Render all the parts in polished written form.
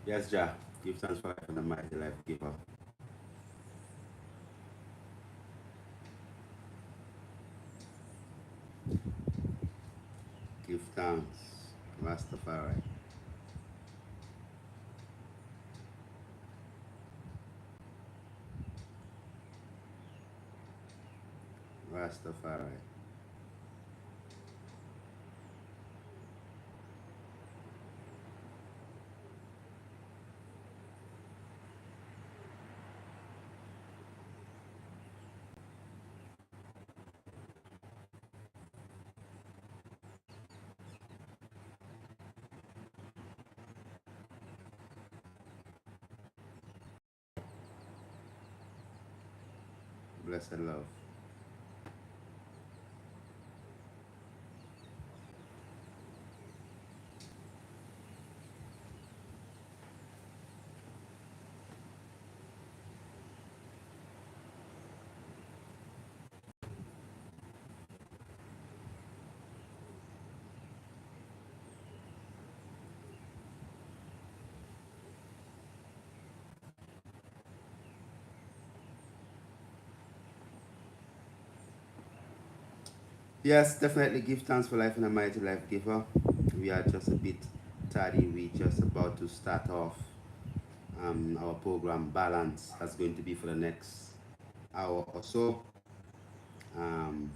Yes, Jah, give thanks for life and the mighty life giver. Give thanks, Rastafari. Rastafari. Blessed love. Yes, definitely give thanks for life and the mighty life giver. We are just a bit tardy. We just about to start off our program balance. That's going to be for the next hour or so. Um,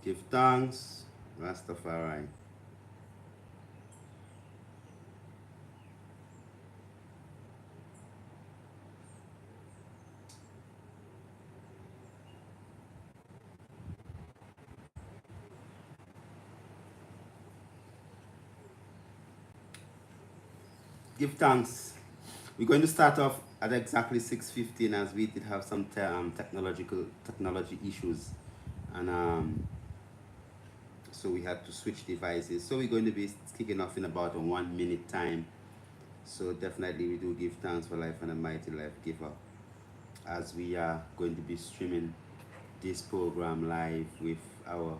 give thanks, Rastafari. Give thanks. We're going to start off at exactly 6:15 as we did have some technology issues, and so we had to switch devices. So we're going to be kicking off in about a 1 minute time. So definitely we do give thanks for life and a mighty life giver, as we are going to be streaming this program live with our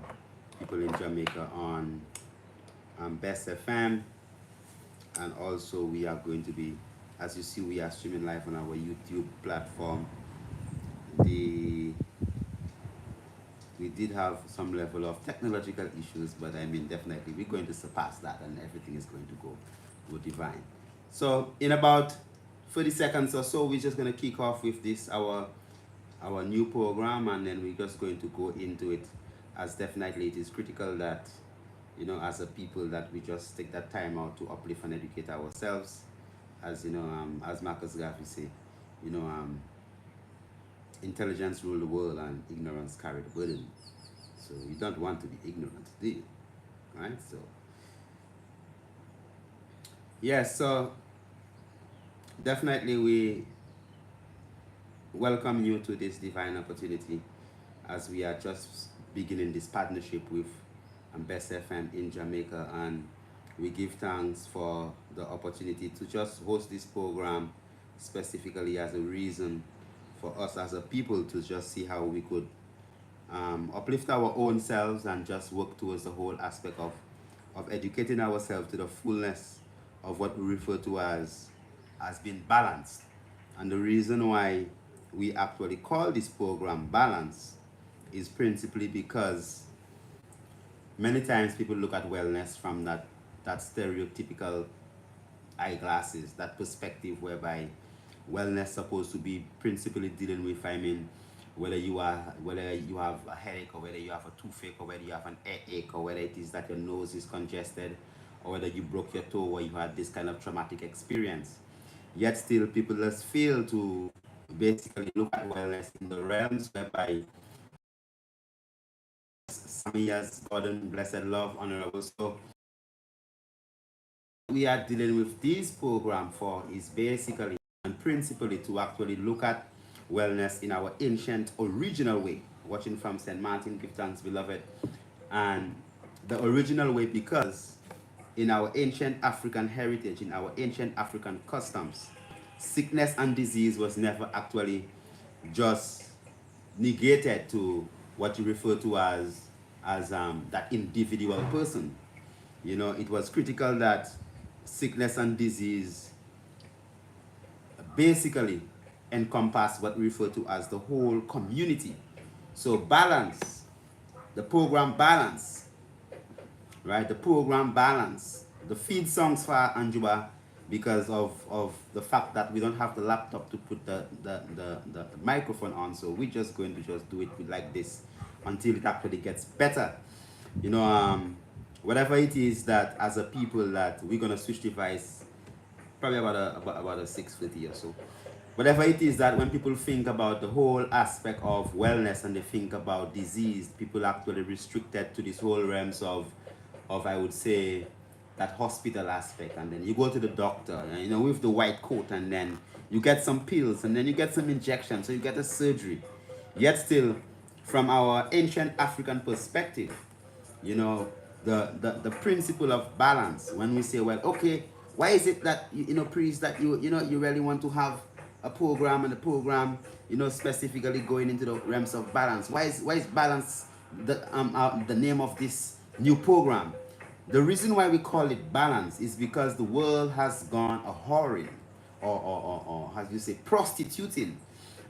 people in Jamaica on Best FM, and also we are going to be, as you see, we are streaming live on our YouTube platform. The We did have some level of technological issues, but I mean, definitely we're going to surpass that, and everything is going to go divine. So in about 30 seconds or so, we're just going to kick off with this our new program, and then we're just going to go into it, as definitely it is critical that, as a people, that we just take that time out to uplift and educate ourselves, as as Marcus Garvey say, you know intelligence rule the world and ignorance carry the burden. So you don't want to be ignorant, do you? Right? So yes, so definitely we welcome you to this divine opportunity, as we are just beginning this partnership with Best FM in Jamaica, and we give thanks for the opportunity to just host this program specifically as a reason for us as a people to just see how we could uplift our own selves and just work towards the whole aspect of educating ourselves to the fullness of what we refer to as being balanced. And the reason why we actually call this program balance is principally because many times people look at wellness from that stereotypical eyeglasses, that perspective whereby wellness supposed to be principally dealing with, I mean, whether you have a headache, or whether you have a toothache, or whether you have an earache, or whether it is that your nose is congested, or whether you broke your toe, or you had this kind of traumatic experience. Yet still people just fail to basically look at wellness in the realms whereby Samia's Gordon, blessed love, honorable. So we are dealing with this program for is basically and principally to actually look at wellness in our ancient original way, watching from St. Martin, give thanks beloved, and the original way, because in our ancient African heritage, in our ancient African customs, sickness and disease was never actually just negated to what you refer to as that individual person. You know, it was critical that sickness and disease basically encompass what we refer to as the whole community. So balance, the program balance, right? The program balance, the feed songs for Anjuba, because of the fact that we don't have the laptop to put the microphone on, so we're just going to just do it like this until it actually gets better. You know, whatever it is that as a people that we're gonna switch device, probably about a 6:30 or so. Whatever it is that when people think about the whole aspect of wellness and they think about disease, people actually restricted to this whole realms of I would say that hospital aspect, and then you go to the doctor, you know, with the white coat, and then you get some pills, and then you get some injections, so you get a surgery. Yet still, from our ancient African perspective, you know, the principle of balance, when we say, well, okay, why is it that you know, priest, that you know, you really want to have a program, and the program, you know, specifically going into the realms of balance? Why is balance the name of this new program? The reason why we call it balance is because the world has gone a whoring, or as you say, prostituting,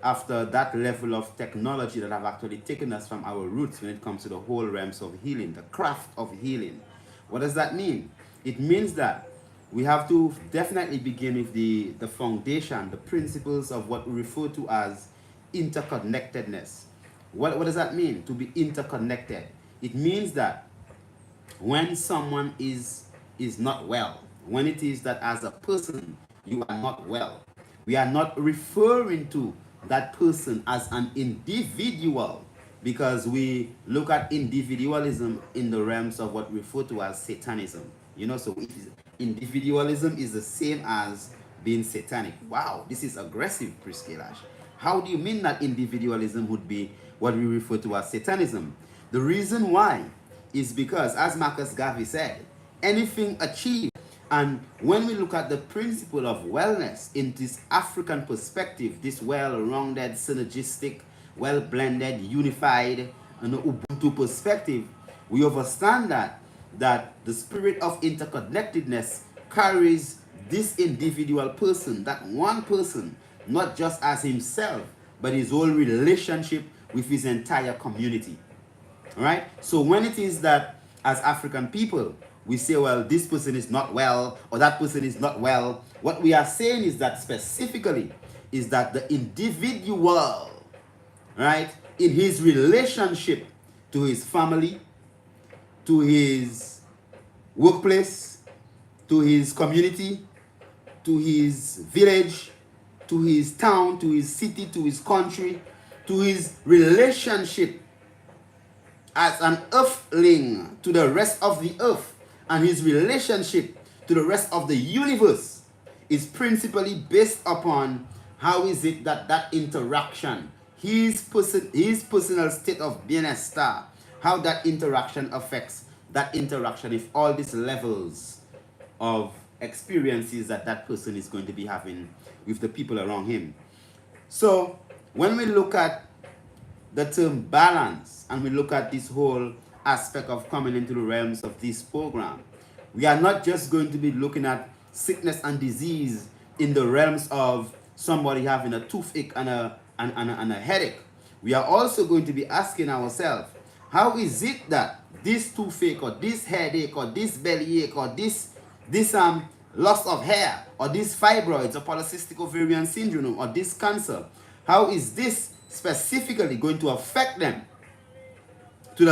after that level of technology that have actually taken us from our roots when it comes to the whole realms of healing, the craft of healing. What does that mean? It means that we have to definitely begin with the foundation, the principles of what we refer to as interconnectedness. What does that mean, to be interconnected? It means that when someone is not well, when it is that as a person you are not well, we are not referring to that person as an individual, because we look at individualism in the realms of what we refer to as satanism. You know, so it is, individualism is the same as being satanic. Wow, this is aggressive, Priest Kailash. How do you mean that individualism would be what we refer to as satanism? The reason why is because, as Marcus Garvey said, anything achieved. And when we look at the principle of wellness in this African perspective, this well-rounded, synergistic, well-blended, unified, and Ubuntu perspective, we understand that the spirit of interconnectedness carries this individual person, that one person, not just as himself, but his whole relationship with his entire community. All right? So when it is that as African people, we say, well, this person is not well, or that person is not well, what we are saying is that specifically is that the individual, right, in his relationship to his family, to his workplace, to his community, to his village, to his town, to his city, to his country, to his relationship as an earthling to the rest of the earth, and his relationship to the rest of the universe is principally based upon how is it that that interaction, his personal state of bien-estar, how that interaction affects that interaction with all these levels of experiences that that person is going to be having with the people around him. So when we look at the term balance, and we look at this whole aspect of coming into the realms of this program, we are not just going to be looking at sickness and disease in the realms of somebody having a toothache and a headache. We are also going to be asking ourselves, how is it that this toothache, or this headache, or this bellyache, or this loss of hair, or this fibroids, or polycystic ovarian syndrome, or this cancer, how is this specifically going to affect them in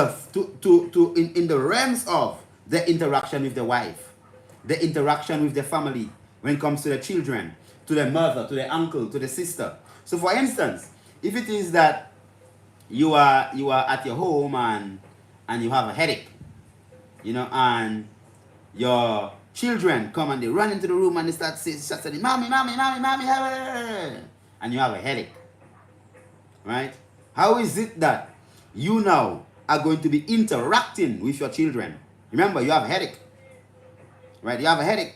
the realms of the interaction with the wife, the interaction with the family, when it comes to the children, to the mother, to the uncle, to the sister. So for instance, if it is that you are at your home and you have a headache, you know, and your children come and they run into the room and they start saying, mommy, mommy, mommy, mommy, and you have a headache, right? How is it that you now are going to be interacting with your children? Remember, you have a headache, right? You have a headache.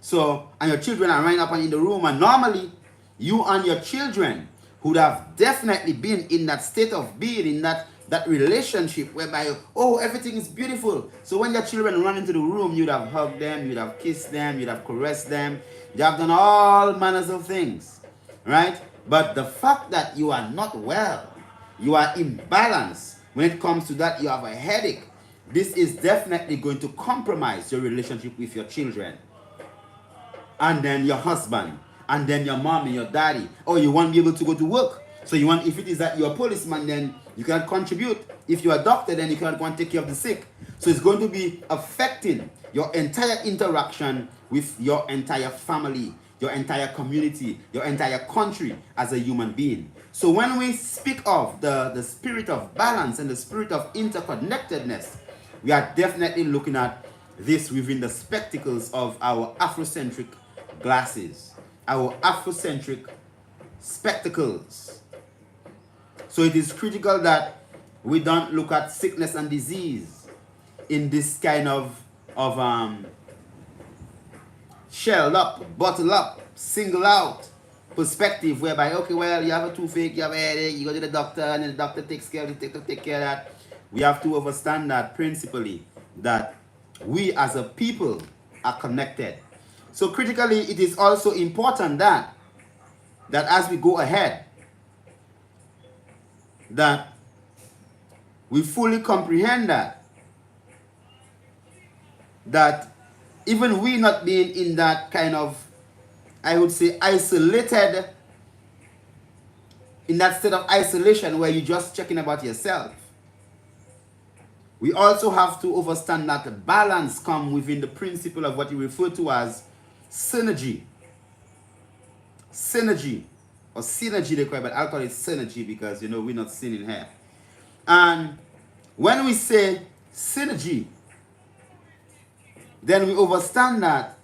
So, and your children are running up and in the room, and normally you and your children would have definitely been in that state of being, in that relationship whereby, oh, everything is beautiful. So when your children run into the room, you'd have hugged them, you'd have kissed them, you'd have caressed them, you'd have done all manners of things, right? But the fact that you are not well, you are imbalanced, when it comes to that, you have a headache, this is definitely going to compromise your relationship with your children, and then your husband, and then your mom and your daddy. Oh, you won't be able to go to work. So you want, if it is that you're a policeman, then you cannot contribute. If you're a doctor, then you cannot go and take care of the sick. So it's going to be affecting your entire interaction with your entire family, your entire community, your entire country as a human being. So when we speak of the spirit of balance and the spirit of interconnectedness, we are definitely looking at this within the spectacles of our Afrocentric glasses, our Afrocentric spectacles. So it is critical that we don't look at sickness and disease in this kind of shelled up, bottled up, single out perspective, whereby, okay, well, you have a toothache, you have a headache, you go to the doctor, and then the doctor takes care of it, take care of that. We have to understand that principally, that we as a people are connected. So critically, it is also important that as we go ahead, that we fully comprehend that even we not being in that kind of, I would say, isolated, in that state of isolation where you're just checking about yourself, we also have to understand that balance comes within the principle of what you refer to as synergy. Synergy, or synergy they call it, but I'll call it synergy because, you know, we're not sinning here. And when we say synergy, then we understand that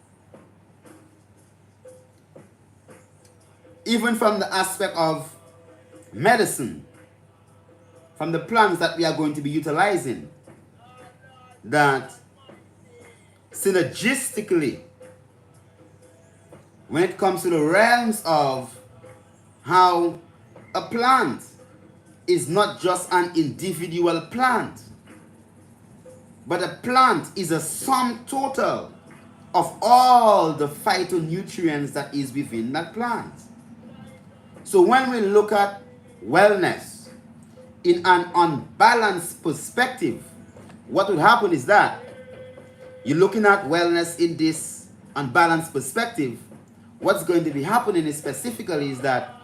even from the aspect of medicine, from the plants that we are going to be utilizing, that synergistically, when it comes to the realms of how a plant is not just an individual plant, but a plant is a sum total of all the phytonutrients that is within that plant. So when we look at wellness in an unbalanced perspective, what would happen is that you're looking at wellness in this unbalanced perspective. What's going to be happening is specifically is that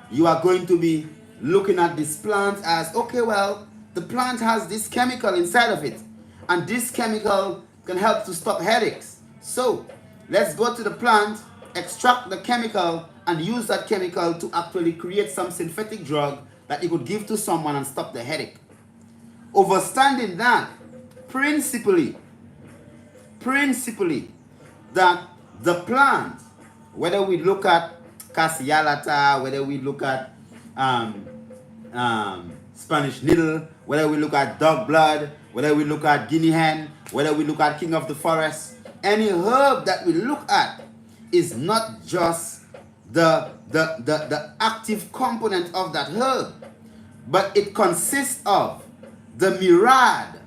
you are going to be looking at this plant as, okay, well, the plant has this chemical inside of it, and this chemical can help to stop headaches. So let's go to the plant, extract the chemical, and use that chemical to actually create some synthetic drug that you could give to someone and stop the headache. Understanding that principally that the plant, whether we look at cassialata, whether we look at Spanish needle, whether we look at dog blood, whether we look at guinea hen, whether we look at king of the forest, any herb that we look at is not just the active component of that herb, but it consists of the myriad,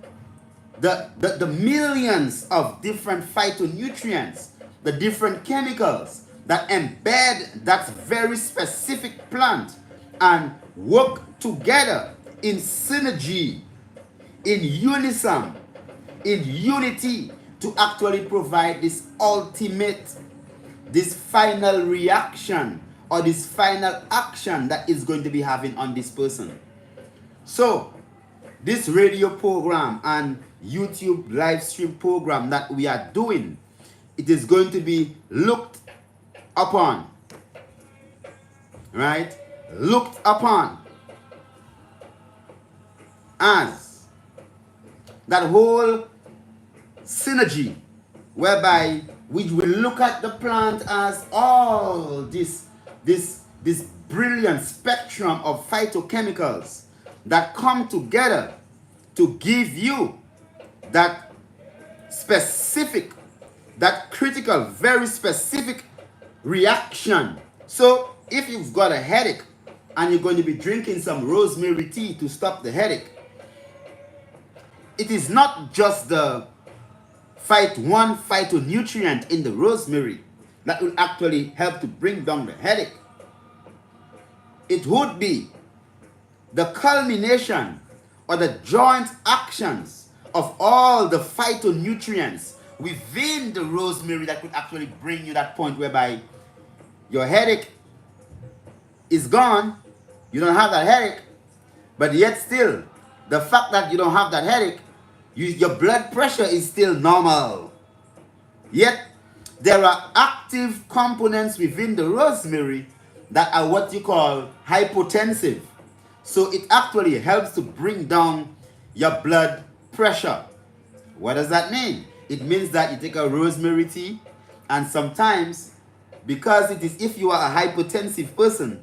the millions of different phytonutrients, the different chemicals that embed that very specific plant and work together in synergy, in unison, in unity to actually provide this ultimate, this final reaction or this final action that is going to be having on this person. So this radio program and YouTube live stream program that we are doing, it is going to be looked upon, right? Looked upon as that whole synergy whereby we will look at the plant as all this brilliant spectrum of phytochemicals that come together to give you that specific, that critical, very specific reaction. So if you've got a headache and you're going to be drinking some rosemary tea to stop the headache, it is not just the phytonutrient in the rosemary that will actually help to bring down the headache. It would be the culmination or the joint actions of all the phytonutrients within the rosemary that could actually bring you that point whereby your headache is gone, you don't have that headache, but yet still, the fact that you don't have that headache, your blood pressure is still normal. Yet, there are active components within the rosemary that are what you call hypotensive. So it actually helps to bring down your blood pressure. What does that mean? It means that you take a rosemary tea, and sometimes, because it is, if you are a hypertensive person,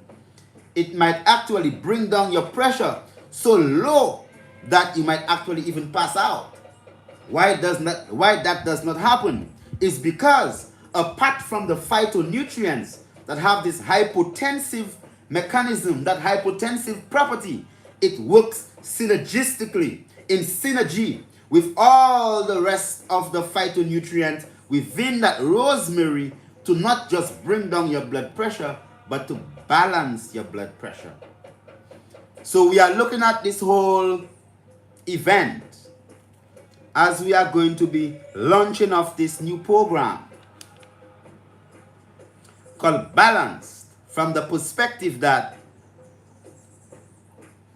it might actually bring down your pressure so low that you might actually even pass out. Why that does not happen is because apart from the phytonutrients that have this hypotensive mechanism, that hypotensive property, it works synergistically, in synergy with all the rest of the phytonutrients within that rosemary to not just bring down your blood pressure, but to balance your blood pressure. So we are looking at this whole event as we are going to be launching off this new program called Balanced, from the perspective that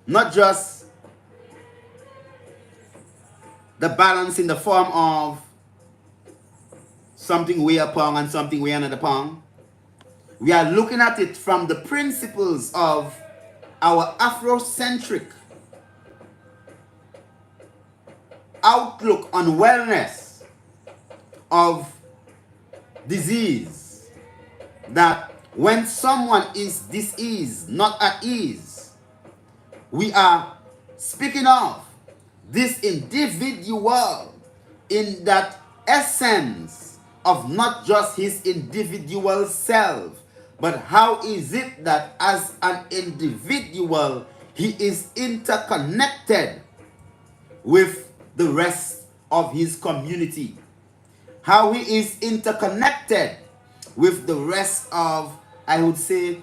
not just the balance in the form of something weigh a pound and something weigh another pound. We are looking at it from the principles of our Afrocentric outlook on wellness of disease, that when someone is diseased, not at ease, we are speaking of this individual in that essence of not just his individual self, but how is it that as an individual he is interconnected with the rest of his community, how he is interconnected with the rest of, I would say,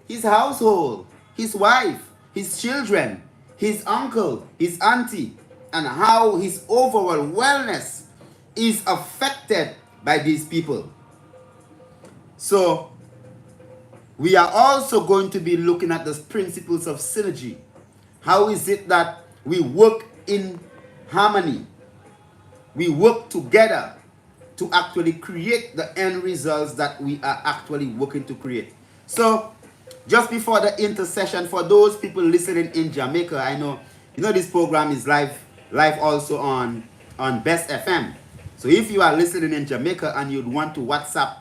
his household, his wife, his children, his uncle, his auntie, and how his overall wellness is affected by these people. So we are also going to be looking at the principles of synergy. How is it that we work in harmony? We work together to actually create the end results that we are actually working to create. So just before the intercession, for those people listening in Jamaica, I know this program is live also on Best FM. So if you are listening in Jamaica and you'd want to WhatsApp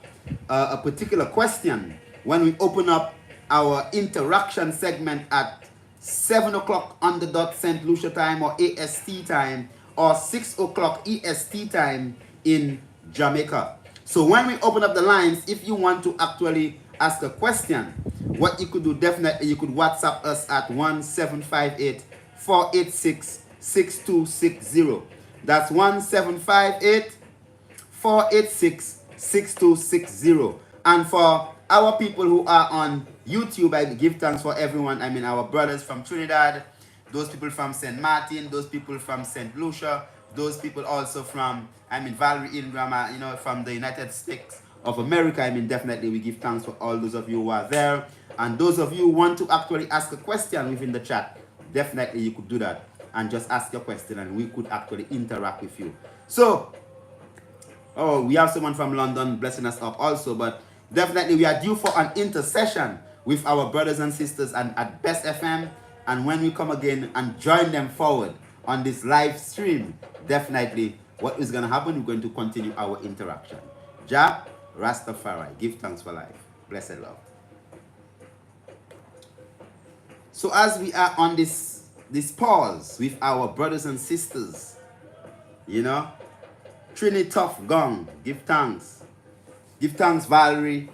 a particular question when we open up our interaction segment at 7 o'clock on the dot St. Lucia time or AST time, or 6 o'clock EST time in Jamaica. So when we open up the lines, if you want to actually ask a question, what you could do, definitely you could WhatsApp us at 1758-486-6260. That's 1758-486-6260. And for our people who are on YouTube, I give thanks for everyone. I mean, our brothers from Trinidad, those people from St. Martin, those people from St. Lucia, those people also from, Valerie Ingram, from the United States of America. Definitely we give thanks for all those of you who are there. And those of you who want to actually ask a question within the chat, definitely you could do that and just ask your question and we could actually interact with you. So, we have someone from London blessing us up also, but definitely we are due for an intercession with our brothers and sisters and at Best FM. And when we come again and join them forward on this live stream, definitely what is going to happen, we're going to continue our interaction. Jah Rastafari, give thanks for life. Blessed love. So as we are on this pause with our brothers and sisters, Trini Tough Gong, give thanks. Give thanks, Valerie.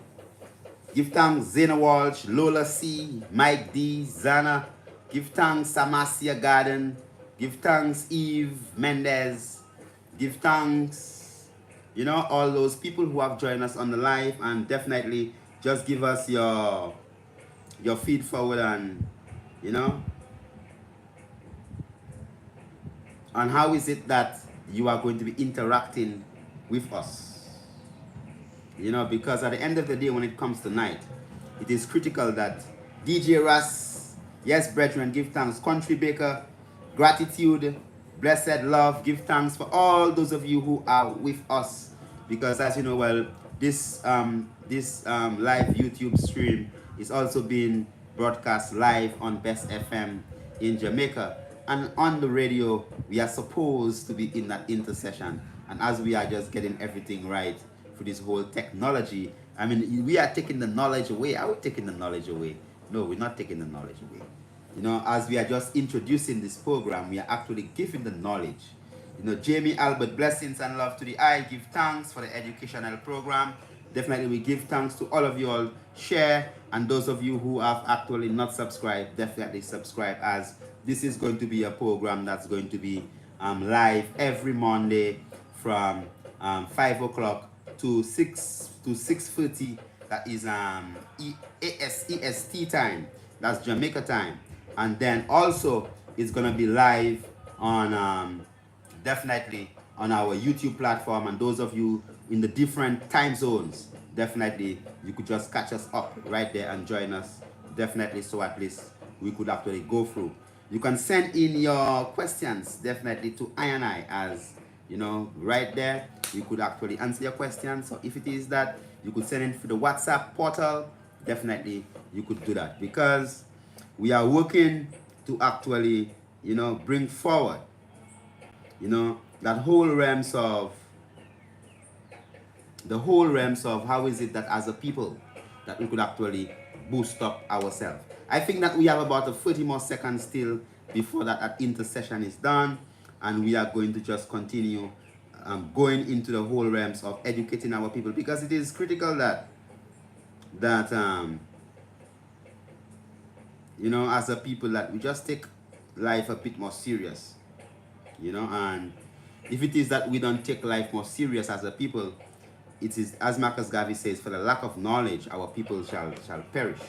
Give thanks, Zena Walsh, Lola C, Mike D, Zana. Give thanks, Samasia Garden. Give thanks, Eve Mendez. Give thanks, all those people who have joined us on the live, and definitely just give us your feed forward and, on how is it that you are going to be interacting with us. Because at the end of the day, when it comes to night, it is critical that DJ Russ, yes, brethren, give thanks. Country Baker, gratitude, blessed love, give thanks for all those of you who are with us. Because as you know well, this live YouTube stream is also being broadcast live on Best FM in Jamaica. And on the radio, we are supposed to be in that intercession. And as we are just getting everything right for this whole technology, I mean, we are taking the knowledge away. Are we taking the knowledge away? No, we're not taking the knowledge away. As we are just introducing this program, we are actually giving the knowledge. Jamie Albert, blessings and love to the eye. Give thanks for the educational program. Definitely we give thanks to all of you all. Share, and those of you who have actually not subscribed, definitely subscribe, as this is going to be a program that's going to be live every Monday from 5 o'clock to 6:30. That is EST time. That's Jamaica time. And then also it's gonna be live on definitely on our YouTube platform. And those of you in the different time zones, definitely you could just catch us up right there and join us. Definitely, so at least we could actually go through. You can send in your questions definitely to I, as right there. You could actually answer your questions. So if it is that you could send in through the WhatsApp portal, definitely you could do that, because we are working to actually bring forward that whole realms of how is it that as a people that we could actually boost up ourselves. I think that we have about 30 more seconds still before that intercession is done, and we are going to just continue going into the whole realms of educating our people, because it is critical that as a people, that we just take life a bit more serious, and if it is that we don't take life more serious as a people, it is, as Marcus Garvey says, for the lack of knowledge our people shall perish.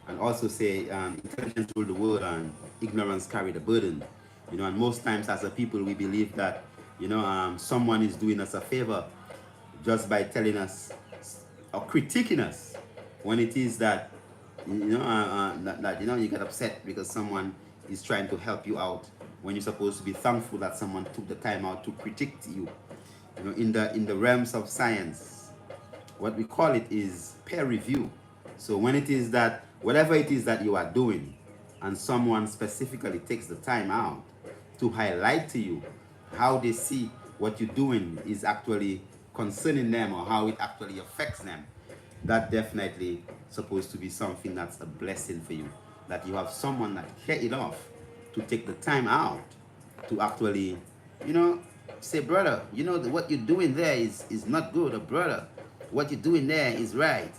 And also say intelligence rule the world and ignorance carry the burden. And most times as a people we believe that someone is doing us a favor just by telling us or critiquing us, when it is that you get upset because someone is trying to help you out, when you're supposed to be thankful that someone took the time out to critique you. In the realms of science, what we call it is peer review. So when it is that whatever it is that you are doing, and someone specifically takes the time out to highlight to you how they see what you're doing is actually concerning them, or how it actually affects them, that definitely supposed to be something that's a blessing for you, that you have someone that care enough to take the time out to actually say, brother, what you're doing there is not good, or brother, what you're doing there is right,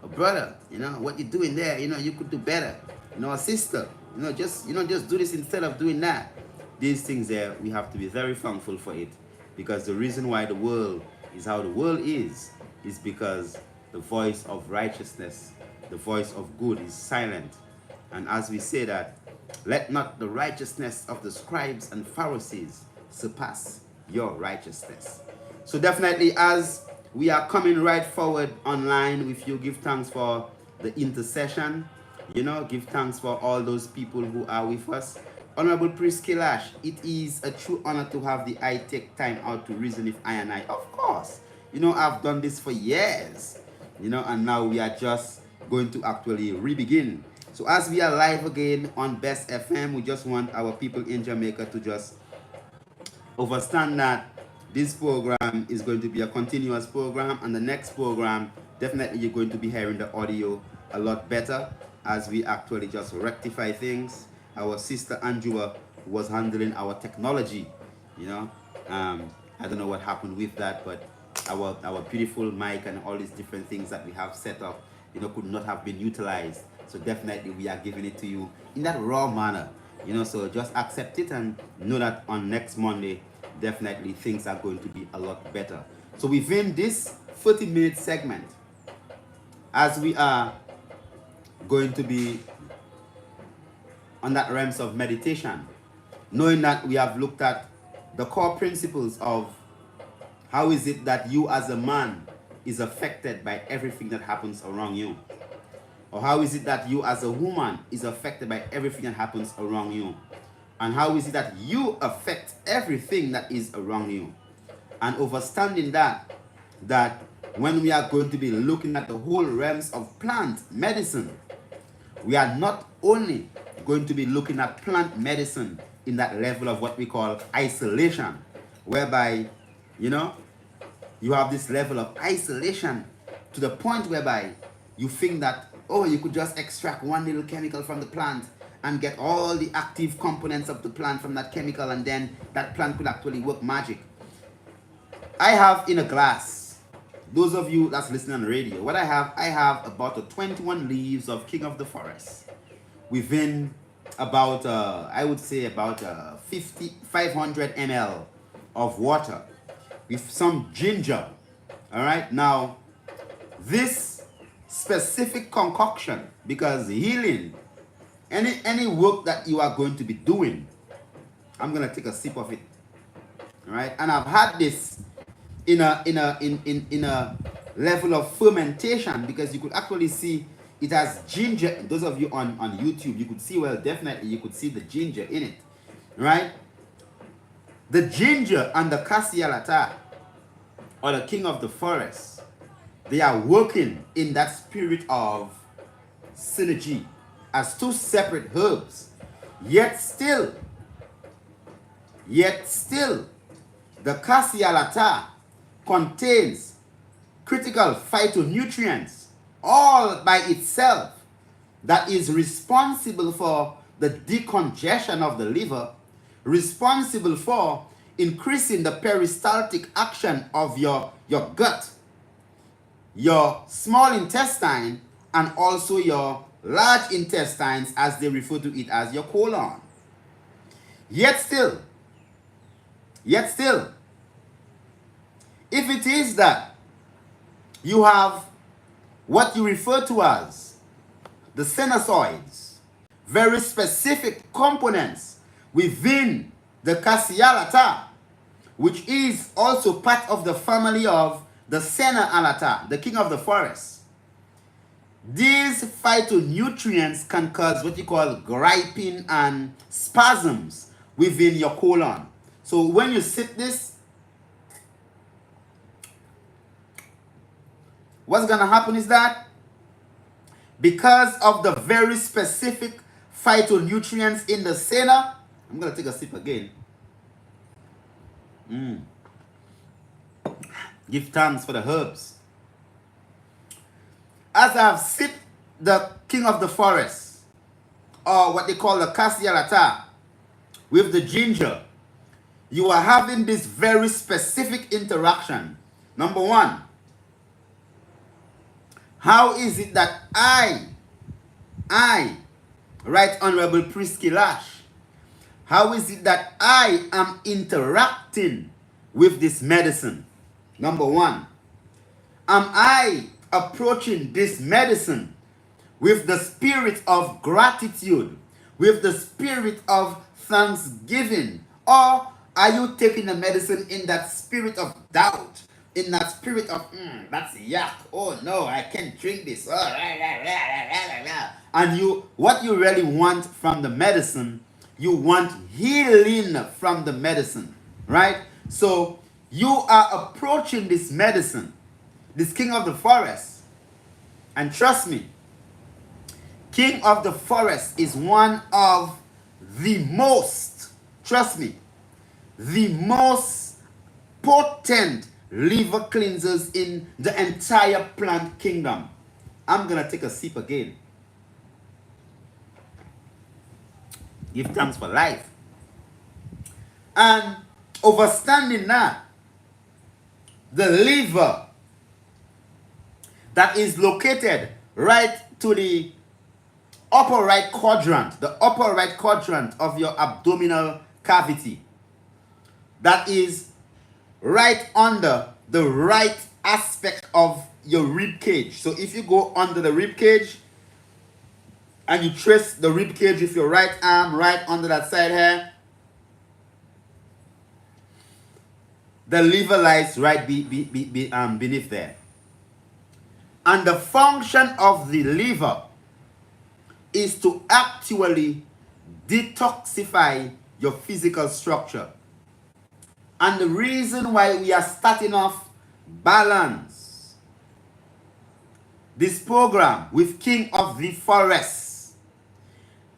or brother, what you're doing there, you could do better, a sister, just do this instead of doing that. These things there, we have to be very thankful for it, because the reason why the world is how the world is because the voice of righteousness, the voice of good is silent. And as we say that, let not the righteousness of the scribes and Pharisees surpass your righteousness. So definitely, as we are coming right forward online with you, give thanks for the intercession, give thanks for all those people who are with us. Honorable Priest Kailash, it is a true honor to have the I take time out to reason with I and I. Of course, I've done this for years, and now we are just going to actually re-begin. So as we are live again on Best FM, we just want our people in Jamaica to just understand that this program is going to be a continuous program, and the next program, definitely you're going to be hearing the audio a lot better as we actually just rectify things. Our sister Angela was handling our technology, I don't know what happened with that, but our beautiful mic and all these different things that we have set up, could not have been utilized. So definitely we are giving it to you in that raw manner. So just accept it and know that on next Monday, definitely things are going to be a lot better. So within this 30-minute segment, as we are going to be on that realms of meditation, knowing that we have looked at the core principles of how is it that you as a man is affected by everything that happens around you, or how is it that you as a woman is affected by everything that happens around you, and how is it that you affect everything that is around you, and understanding that when we are going to be looking at the whole realms of plant medicine, we are not only going to be looking at plant medicine in that level of what we call isolation, whereby you have this level of isolation to the point whereby you think that, oh, you could just extract one little chemical from the plant and get all the active components of the plant from that chemical, and then that plant could actually work magic. I have in a glass, those of you that's listening on the radio, what I have about 21 leaves of King of the Forest within about, I would say about 500 ml of water with some ginger. All right, now this specific concoction, because healing, any work that you are going to be doing, I'm gonna take a sip of it. All right, and I've had this in a level of fermentation, because you could actually see it has ginger. Those of you on YouTube, you could see, well, definitely you could see the ginger in it, right? The ginger and the Kasialata, or the King of the Forest, they are working in that spirit of synergy as two separate herbs. Yet still, the Kasialata contains critical phytonutrients all by itself that is responsible for the decongestion of the liver, responsible for increasing the peristaltic action of your gut, your small intestine, and also your large intestines, as they refer to it as your colon. Yet still, if it is that you have what you refer to as the sinusoids, very specific components within the Kasialata, which is also part of the family of the Sena Alata, the King of the Forest, these phytonutrients can cause what you call griping and spasms within your colon. So when you sip this, what's going to happen is that because of the very specific phytonutrients in the Sena, I'm going to take a sip again. Give thanks for the herbs. As I have sipped the King of the Forest, or what they call the Kasialata, with the ginger, you are having this very specific interaction. Number one, how is it that I, Right Honorable Priest Kailash, how is it that I am interacting with this medicine? Number one, am I approaching this medicine with the spirit of gratitude, with the spirit of thanksgiving, or are you taking the medicine in that spirit of doubt, in that spirit of, that's yuck, oh no, I can't drink this, and what you really want from the medicine, you want healing from the medicine, right? So you are approaching this medicine, this King of the Forest, and trust me, King of the Forest is one of the most, trust me, the most potent liver cleansers in the entire plant kingdom. I'm going to take a sip again. Give thanks for life. And understanding that, the liver that is located right to the upper right quadrant, the upper right quadrant of your abdominal cavity, that is right under the right aspect of your rib cage. So if you go under the rib cage and you trace the rib cage with your right arm right under that side here, the liver lies right beneath there. And the function of the liver is to actually detoxify your physical structure. And the reason why we are starting off balance this program with King of the Forest,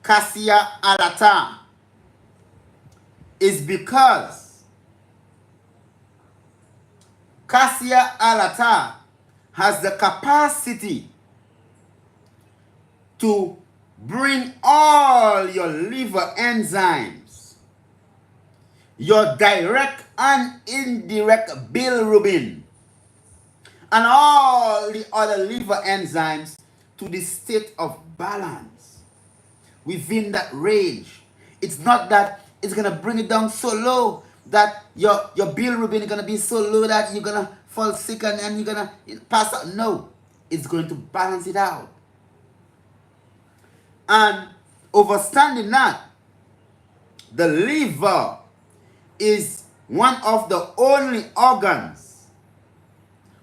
Cassia Alata, is because Cassia Alata has the capacity to bring all your liver enzymes, your direct and indirect bilirubin, and all the other liver enzymes to the state of balance within that range. It's not that it's going to bring it down so low that your bilirubin is going to be so low that you're going to fall sick and you're going to pass out. No, it's going to balance it out. And overstanding that, the liver is one of the only organs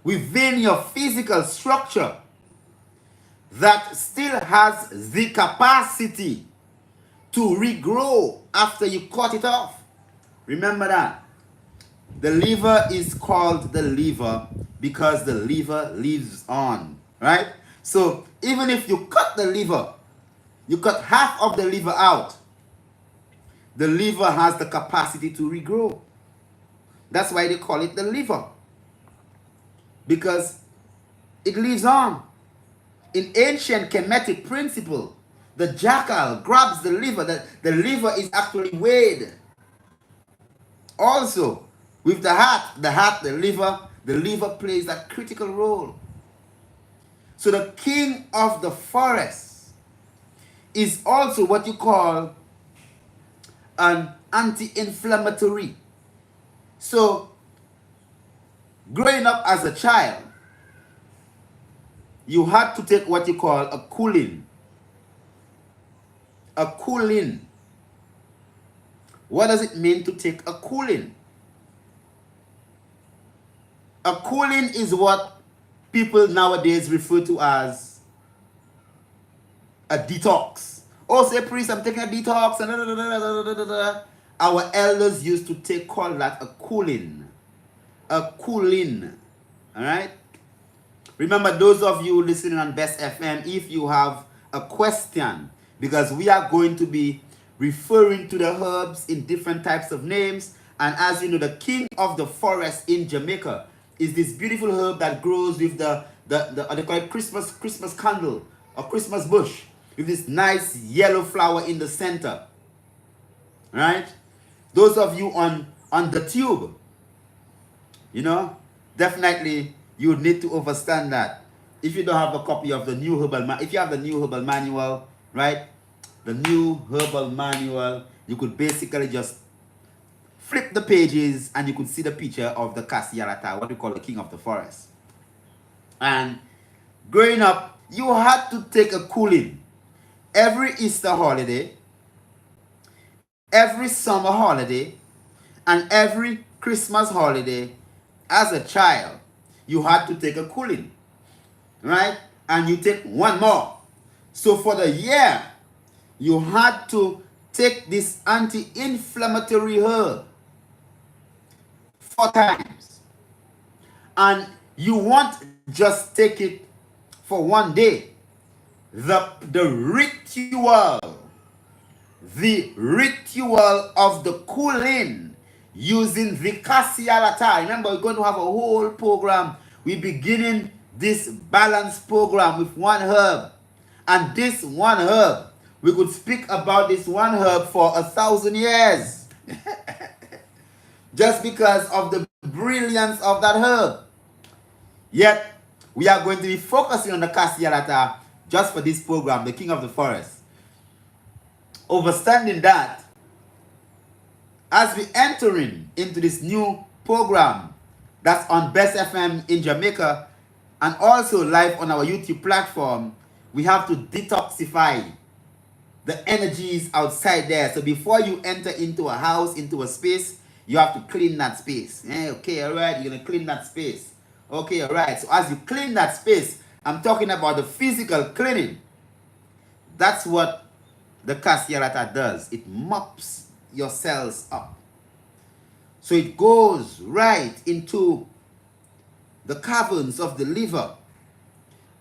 within your physical structure that still has the capacity to regrow after you cut it off. Remember that. The liver is called the liver because the liver lives on, right? So even if you cut the liver, you cut half of the liver out, the liver has the capacity to regrow. That's why they call it the liver, because it lives on. In ancient Kemetic principle, the jackal grabs the liver. The liver is actually weighed. Also, with the heart, the liver plays that critical role. So the king of the forest is also what you call an anti-inflammatory. So, growing up as a child, you had to take what you call a cooling. A cooling. What does it mean to take a cooling? A cooling is what people nowadays refer to as a detox. Oh, say, priest, I'm taking a detox. And our elders used to call that a cooling. A cooling. Alright? Remember, those of you listening on Best FM, if you have a question, because we are going to be referring to the herbs in different types of names. And as you know, the king of the forest in Jamaica is this beautiful herb that grows with they call it Christmas candle or Christmas bush, with this nice yellow flower in the center. Right? Those of you on the tube, you know, definitely you need to understand that. If you don't have a copy of the new herbal if you have the new herbal manual, right? The new herbal manual, you could basically just flip the pages and you could see the picture of the Kasiyalata, what we call the king of the forest. And growing up, you had to take a cooling every Easter holiday, every summer holiday, and every Christmas holiday. As a child, you had to take a cooling, right? And you take one more. So for the year, you had to take this anti-inflammatory herb 4 times. And you won't just take it for one day. The ritual of the cooling using the Kasiyalata. Remember, we're going to have a whole program. We're beginning this balance program with one herb. And this one herb, we could speak about this one herb for 1,000 years. Just because of the brilliance of that herb. Yet, we are going to be focusing on the Kasialata just for this program, the King of the Forest. Understanding that, as we entering into this new program that's on Best FM in Jamaica and also live on our YouTube platform, we have to detoxify the energies outside there. So before you enter into a house, into a space, you have to clean that space. Okay, all right, you're going to clean that space. Okay, all right. So as you clean that space, I'm talking about the physical cleaning. That's what the Kasialata does. It mops your cells up. So it goes right into the caverns of the liver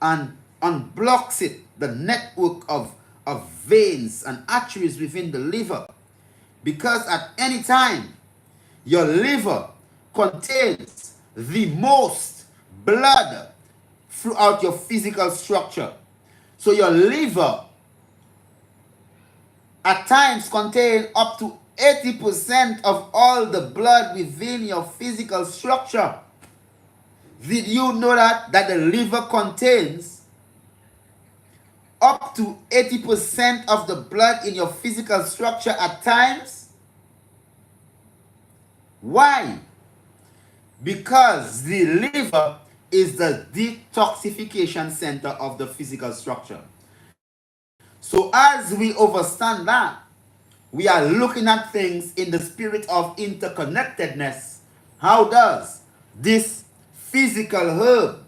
and unblocks it, the network of veins and arteries within the liver. Because at any time, your liver contains the most blood throughout your physical structure. So your liver at times contain up to 80% of all the blood within your physical structure. Did you know that the liver contains up to 80% of the blood in your physical structure at times? Why? Because the liver is the detoxification center of the physical structure. So as we understand that, we are looking at things in the spirit of interconnectedness. How does this physical herb,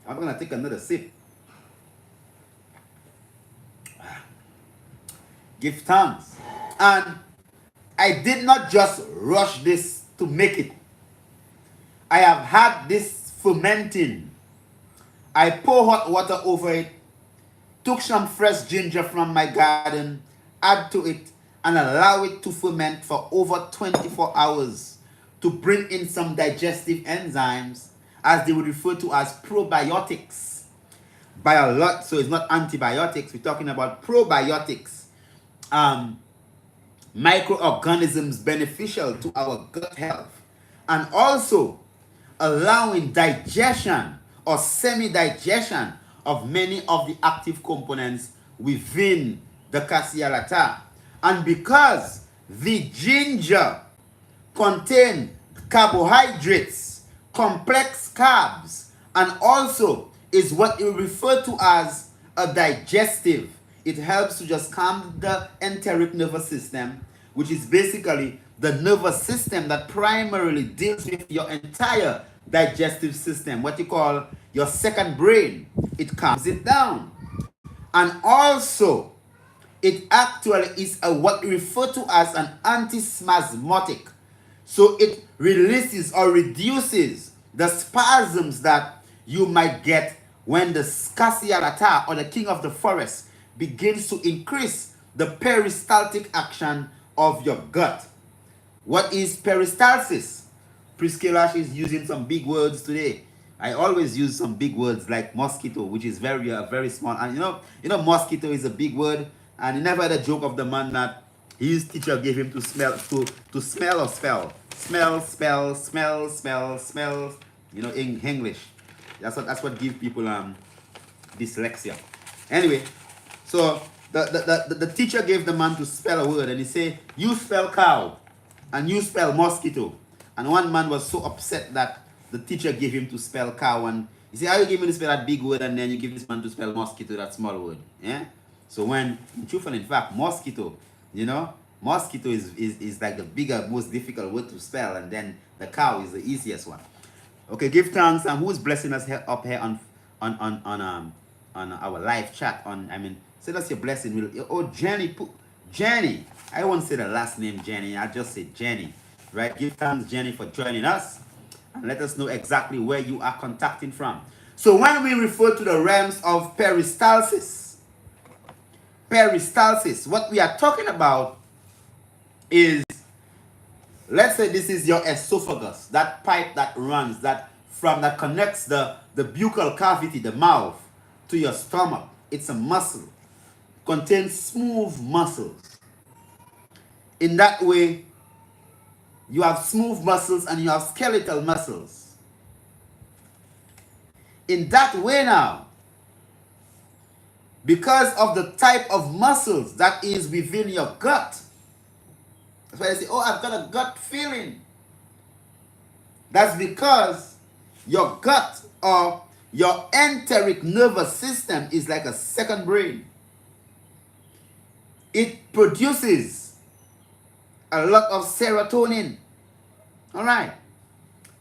I'm going to take another sip. Give thanks. And I did not just rush this to make it. I have had this fermenting. I pour hot water over it, took some fresh ginger from my garden, add to it, and allow it to ferment for over 24 hours to bring in some digestive enzymes, as they would refer to as probiotics. By a lot, so it's not antibiotics, we're talking about probiotics. Microorganisms beneficial to our gut health, and also allowing digestion or semi-digestion of many of the active components within the Kasialata. And because the ginger contains carbohydrates, complex carbs, and also is what you refer to as a digestive. It helps to just calm the enteric nervous system, which is basically the nervous system that primarily deals with your entire digestive system, what you call your second brain. It calms it down. And also, it actually is what we refer to as an antispasmodic. So it releases or reduces the spasms that you might get when the Kasialata, or the King of the Forest, begins to increase the peristaltic action of your gut. What is peristalsis? Priest Kailash is using some big words today. I always use some big words like mosquito, which is very small. And you know, mosquito is a big word. And he never had a joke of the man that his teacher gave him to smell or spell. Smell. You know, in English. That's what gives people dyslexia. Anyway, so the teacher gave the man to spell a word, and he said, you spell cow and you spell mosquito. And one man was so upset that the teacher gave him to spell cow, and he said, how you give me to spell that big word and then you give this man to spell mosquito, that small word? Yeah? So when, in fact, mosquito, mosquito is like the bigger, most difficult word to spell, and then the cow is the easiest one. Okay, give thanks. And who's blessing us up here on our live chat? Send us your blessing. Jenny. I won't say the last name Jenny. I'll just say Jenny. Right? Give thanks, Jenny, for joining us, and let us know exactly where you are contacting from. So when we refer to the realms of peristalsis, what we are talking about is, let's say this is your esophagus, that pipe that runs, that connects the buccal cavity, the mouth, to your stomach. It's a muscle, contains smooth muscles. In that way, you have smooth muscles and you have skeletal muscles. in that way now, because of the type of muscles that is within your gut. That's why I say, oh, I've got a gut feeling. That's because your gut or your enteric nervous system is like a second brain. It produces a lot of serotonin. All right.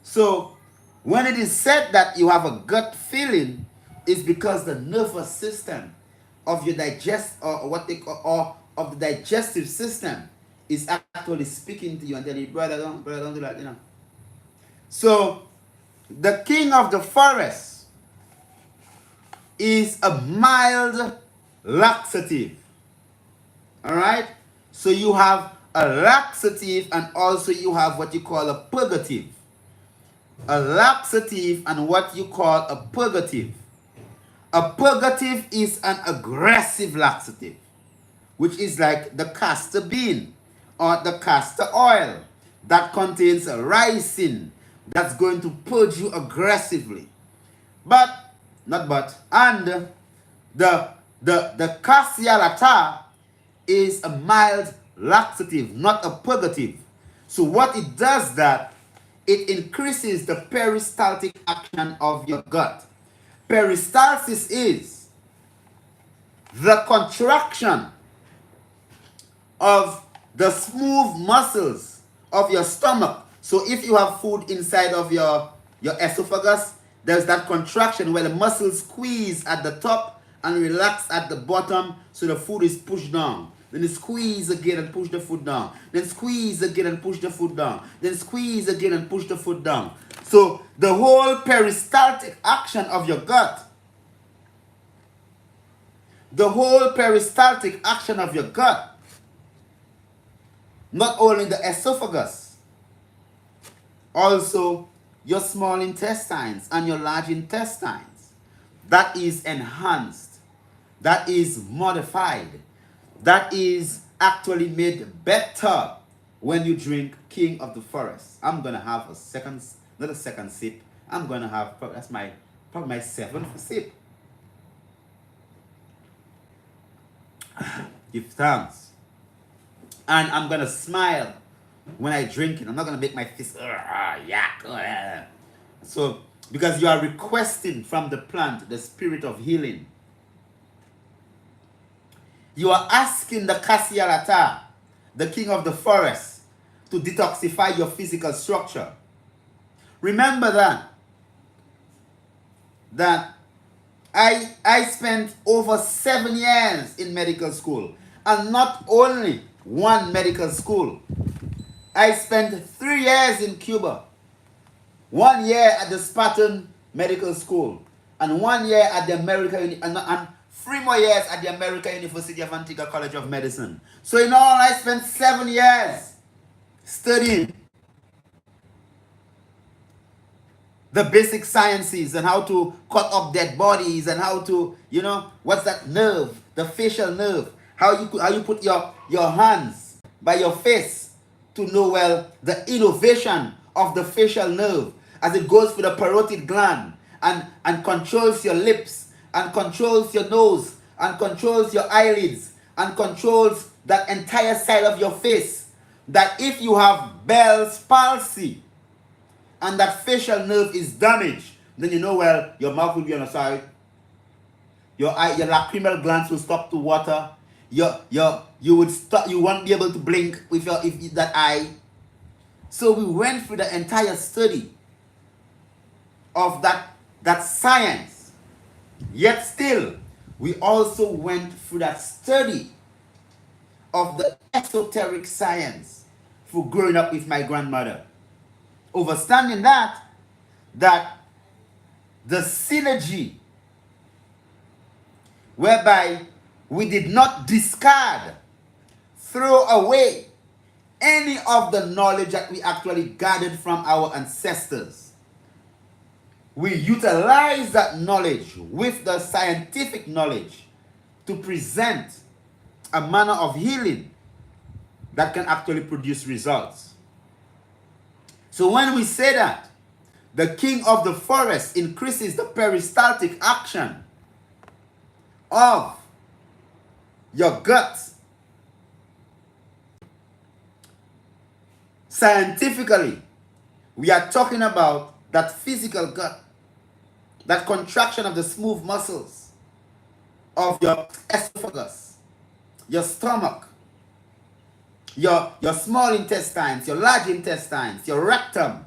So when it is said that you have a gut feeling, it's because the nervous system of your of the digestive system is actually speaking to you and telling you, brother, don't do that, you know. So the king of the forest is a mild laxative. All right. So you have a laxative and also you have what you call a purgative. A laxative and what you call a purgative. A purgative is an aggressive laxative, which is like the castor bean or the castor oil that contains a ricin that's going to purge you aggressively. And the cassia lata is a mild laxative, not a purgative. So what it does that it increases the peristaltic action of your gut. Peristalsis is the contraction of the smooth muscles of your stomach. So if you have food inside of your esophagus, there's that contraction where the muscles squeeze at the top and relax at the bottom, so the food is pushed down. Then you squeeze again and push the food down. Then squeeze again and push the food down. Then squeeze again and push the food down. So the whole peristaltic action of your gut, not only the esophagus, also your small intestines and your large intestines, that is enhanced, that is modified, that is actually made better when you drink King of the Forest. I'm going to have not a second sip. I'm going to have, that's probably my seventh sip. Give thanks. And I'm going to smile when I drink it. I'm not going to make my fist, So, because you are requesting from the plant the spirit of healing. You are asking the cassia lata, the king of the forest, to detoxify your physical structure. Remember that I spent over 7 years in medical school, and not only one medical school. I spent 3 years in Cuba, 1 year at the Spartan Medical School, and 1 year at the and 3 more years at the American University of Antigua College of Medicine. So in all, I spent 7 years studying the basic sciences and how to cut up dead bodies and how to, what's that nerve, the facial nerve, how you put your hands by your face to know, well, the innovation of the facial nerve as it goes through the parotid gland and controls your lips and controls your nose and controls your eyelids and controls that entire side of your face. That if you have Bell's palsy and that facial nerve is damaged, then you know, well, your mouth will be on the side, your lacrimal glands will stop to water, you won't be able to blink with that eye. So we went through the entire study of that science. Yet still, we also went through that study of the esoteric science for growing up with my grandmother. Understanding that the synergy whereby we did not discard, throw away any of the knowledge that we actually gathered from our ancestors. We utilize that knowledge with the scientific knowledge to present a manner of healing that can actually produce results. So when we say that The king of the forest increases the peristaltic action of your gut. Scientifically, we are talking about that physical gut, that contraction of the smooth muscles of your esophagus, your stomach, your small intestines, your large intestines, your rectum.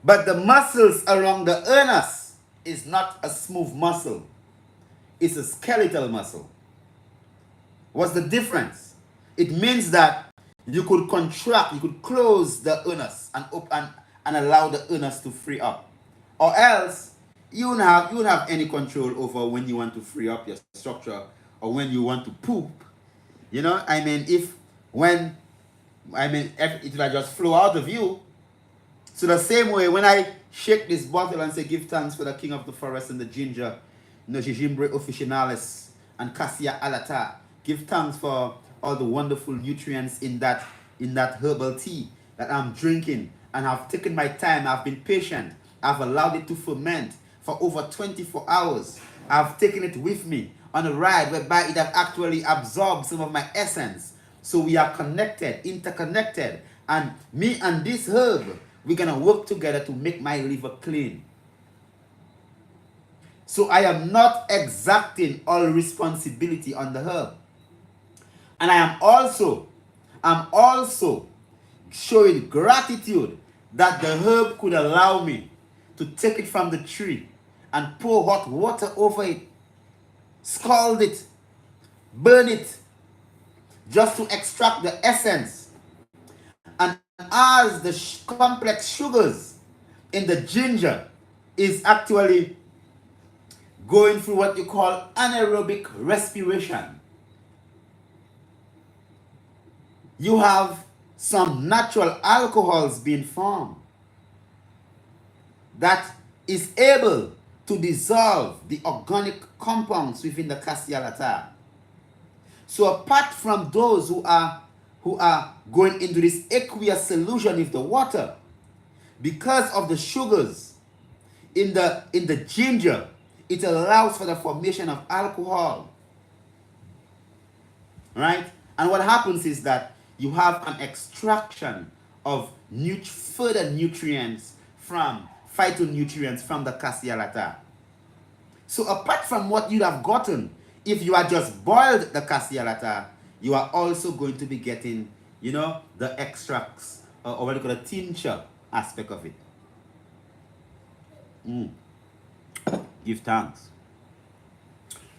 But the muscles around the anus is not a smooth muscle. It's a skeletal muscle. What's the difference? It means that you could contract, you could close the anus and open and allow the anus to free up. Or else you won't have any control over when you want to free up your structure or when you want to poop. You know, if it will just flow out of you. So the same way, when I shake this bottle and say, give thanks for the king of the forest and the ginger, Nojijimbre officinalis and Cassia alata, give thanks for all the wonderful nutrients in that herbal tea that I'm drinking, and I've taken my time, I've been patient, I've allowed it to ferment for over 24 hours. I've taken it with me on a ride whereby it has actually absorbed some of my essence. So we are connected, interconnected, and me and this herb, we're going to work together to make my liver clean. So I am not exacting all responsibility on the herb. And I'm also showing gratitude that the herb could allow me to take it from the tree and pour hot water over it, scald it, burn it, just to extract the essence. And as the complex sugars in the ginger is actually going through what you call anaerobic respiration, you have some natural alcohols being formed that is able to dissolve the organic compounds within the Cassia alata. So apart from those who are going into this aqueous solution with the water, because of the sugars in the ginger, it allows for the formation of alcohol, right? And what happens is that you have an extraction of further nutrients from phytonutrients from the Cassia alata. So apart from what you'd have gotten if you had just boiled the Cassia alata, you are also going to be getting, the extracts or what you call a tincture aspect of it. Give thanks.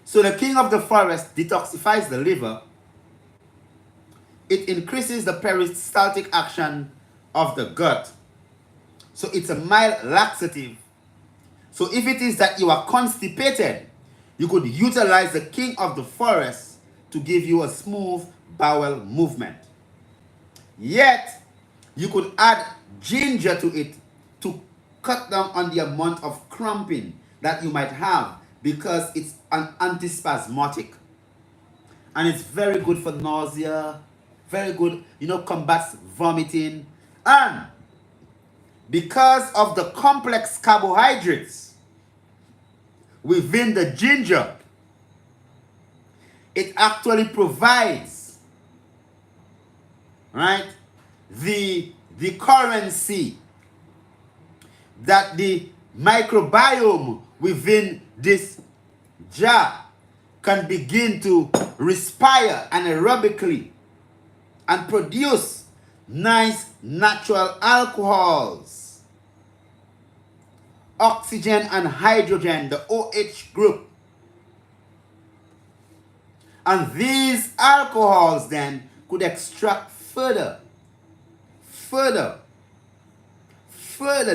So the king of the forest detoxifies the liver. It increases the peristaltic action of the gut. So it's a mild laxative. So if it is that you are constipated, you could utilize the king of the forest to give you a smooth bowel movement. Yet, you could add ginger to it to cut down on the amount of cramping that you might have, because it's an antispasmodic. And it's very good for nausea, very good, combats vomiting. And because of the complex carbohydrates within the ginger, it actually provides, right, the currency that the microbiome within this jar can begin to respire anaerobically and produce nice natural alcohols, oxygen and hydrogen, the OH group. And these alcohols then could extract further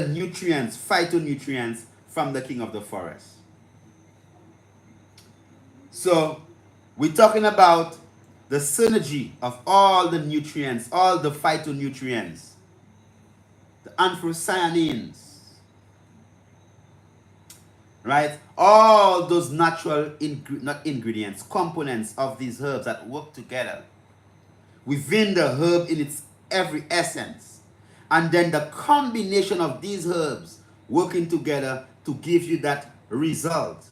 nutrients, phytonutrients from the king of the forest. So we're talking about the synergy of all the nutrients, all the phytonutrients, the anthocyanins, right? All those natural ingredients, components of these herbs that work together within the herb in its every essence. And then the combination of these herbs working together to give you that result.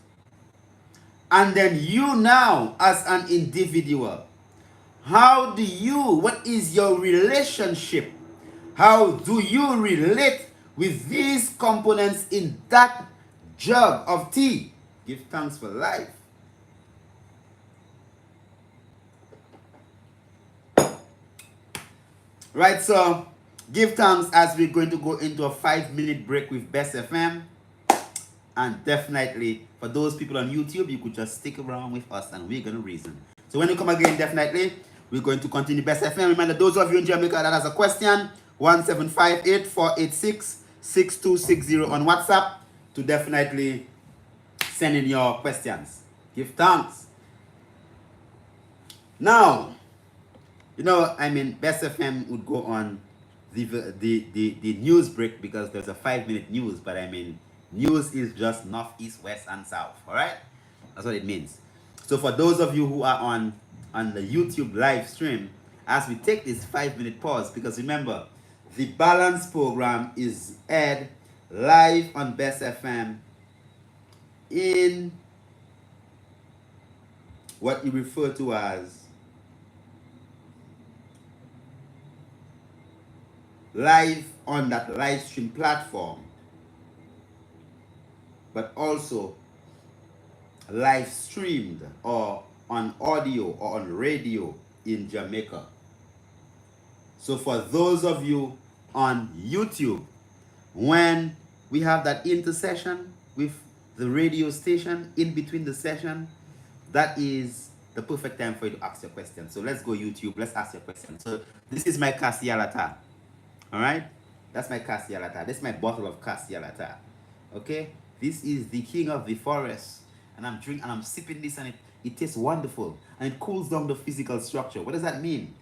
And then you now, as an individual, what is your relationship? How do you relate with these components in that jug of tea? Give thanks for life. Right, so give thanks as we're going to go into a 5-minute break with Best FM. And definitely, for those people on YouTube, you could just stick around with us and we're going to reason. So when you come again, definitely, we're going to continue Best FM. Remember, those of you in Jamaica that has a question, 1758-486-6260 on WhatsApp to definitely send in your questions. Give thanks. Now, Best FM would go on the news break because there's a 5-minute news, but news is just north, east, west, and south. All right, that's what it means. So for those of you who are on the YouTube live stream, as we take this 5-minute pause, because remember, the Balance program is aired live on Best FM in what you refer to as live on that live stream platform, but also live streamed or on audio or on radio in Jamaica. So for those of you on YouTube, when we have that intercession with the radio station in between the session, that is the perfect time for you to ask your question. So let's go YouTube, let's ask your question. So this is my Kasialata. All right, that's my Kasialata. This is my bottle of Kasialata. Okay, this is the king of the forest, and I'm drinking and I'm sipping this, and it tastes wonderful, and it cools down the physical structure. What does that mean?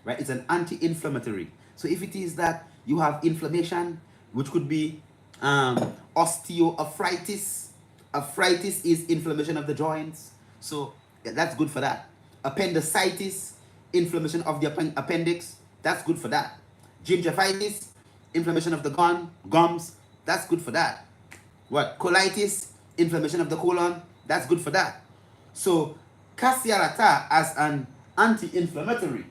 Right, it's an anti-inflammatory. So if it is that you have inflammation, which could be osteoarthritis. Arthritis is inflammation of the joints, so that's good for that. Appendicitis, inflammation of the appendix, that's good for that. Gingivitis, inflammation of the gums, that's good for that. What? Colitis, inflammation of the colon, that's good for that. So Kasialata as an anti-inflammatory,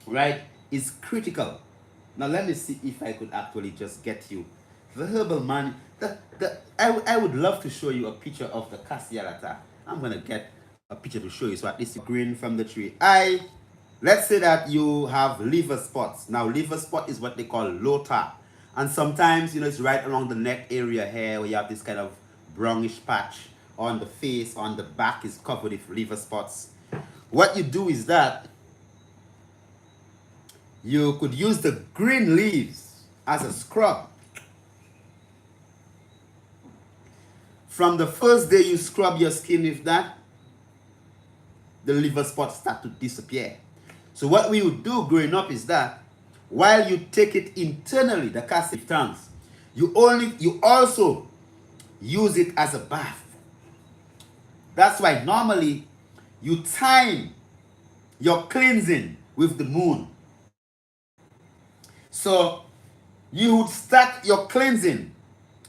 right, is critical. Now let me see if I could actually just get you the herbal man. I would love to show you a picture of the Kasialata. I'm gonna get a picture to show you, so at least you green from the tree. Let's say that you have liver spots. Now, liver spot is what they call lota. And sometimes, it's right around the neck area here where you have this kind of brownish patch on the face, on the back is covered with liver spots. What you do is that you could use the green leaves as a scrub. From the first day you scrub your skin with that, the liver spots start to disappear. So what we would do growing up is that while you take it internally, the Kasialata tongues, you also use it as a bath. That's why normally you time your cleansing with the moon. So you would start your cleansing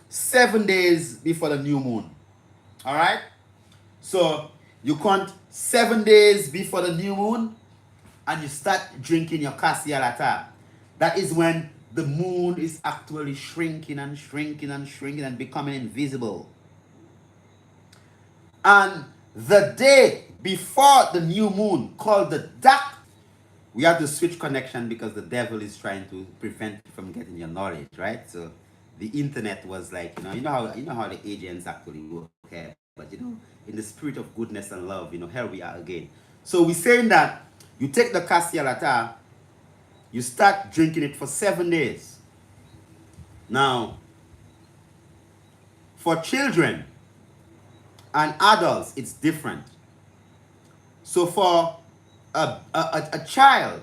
7 days before the new moon. All right? So you count 7 days before the new moon, and you start drinking your Kasialata. That is when the moon is actually shrinking and shrinking and shrinking and becoming invisible. And the day before the new moon, called the dark, we have to switch connection because the devil is trying to prevent you from getting your knowledge, right? So the internet was like, you know how the agents actually work here. But in the spirit of goodness and love, here we are again. So we're saying that you take the Kasialata, you start drinking it for 7 days. Now, for children and adults, it's different. So for a child,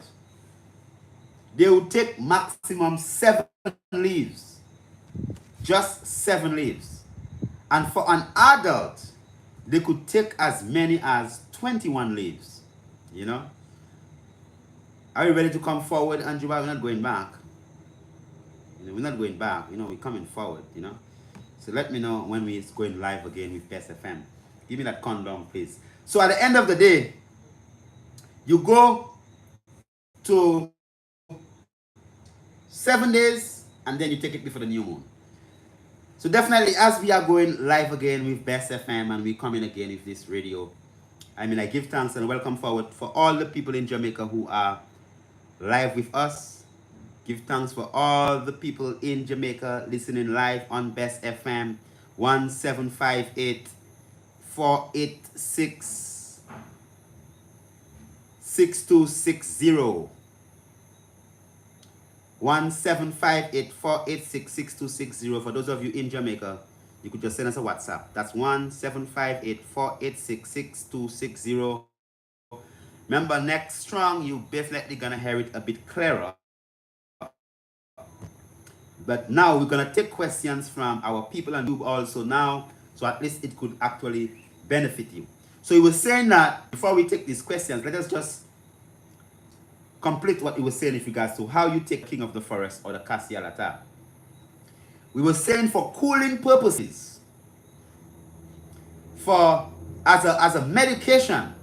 they will take maximum 7 leaves. Just 7 leaves. And for an adult, they could take as many as 21 leaves. Are you ready to come forward, Andrew? We're not going back. We're not going back. We're coming forward. So let me know when we're going live again with Best FM. Give me that condom, please. So at the end of the day, you go to 7 days and then you take it before the new moon. So definitely, as we are going live again with Best FM and we're coming again with this radio, I give thanks and welcome forward for all the people in Jamaica who are live with us. Give thanks for all the people in Jamaica listening live on Best FM 1758 486 6260. 1758-486-6260. For those of you in Jamaica, you could just send us a WhatsApp. That's 1758-486-6260. Remember, next strong, you definitely gonna hear it a bit clearer. But now we're gonna take questions from our people on YouTube also now, so at least it could actually benefit you. So he was saying that before we take these questions, let us just complete what he was saying in regards to how you take King of the Forest or the Cassia Lata. We were saying for cooling purposes, as a medication,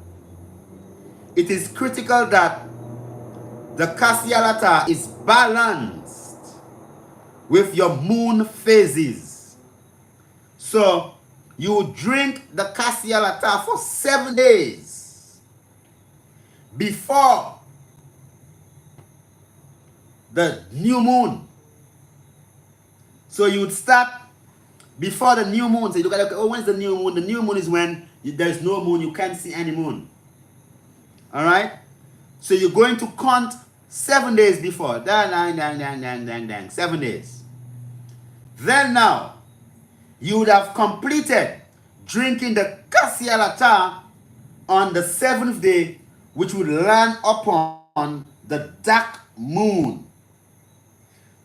it is critical that the Cassia Lata is balanced with your moon phases. So you drink the Cassia Lata for 7 days before the new moon. So you would start before the new moon. So you look at, okay, when's the new moon? The new moon is when there's no moon, you can't see any moon. Alright? So you're going to count 7 days before. 7 days. Then now, you would have completed drinking the Cassia Lata on the 7th day, which would land upon the dark moon.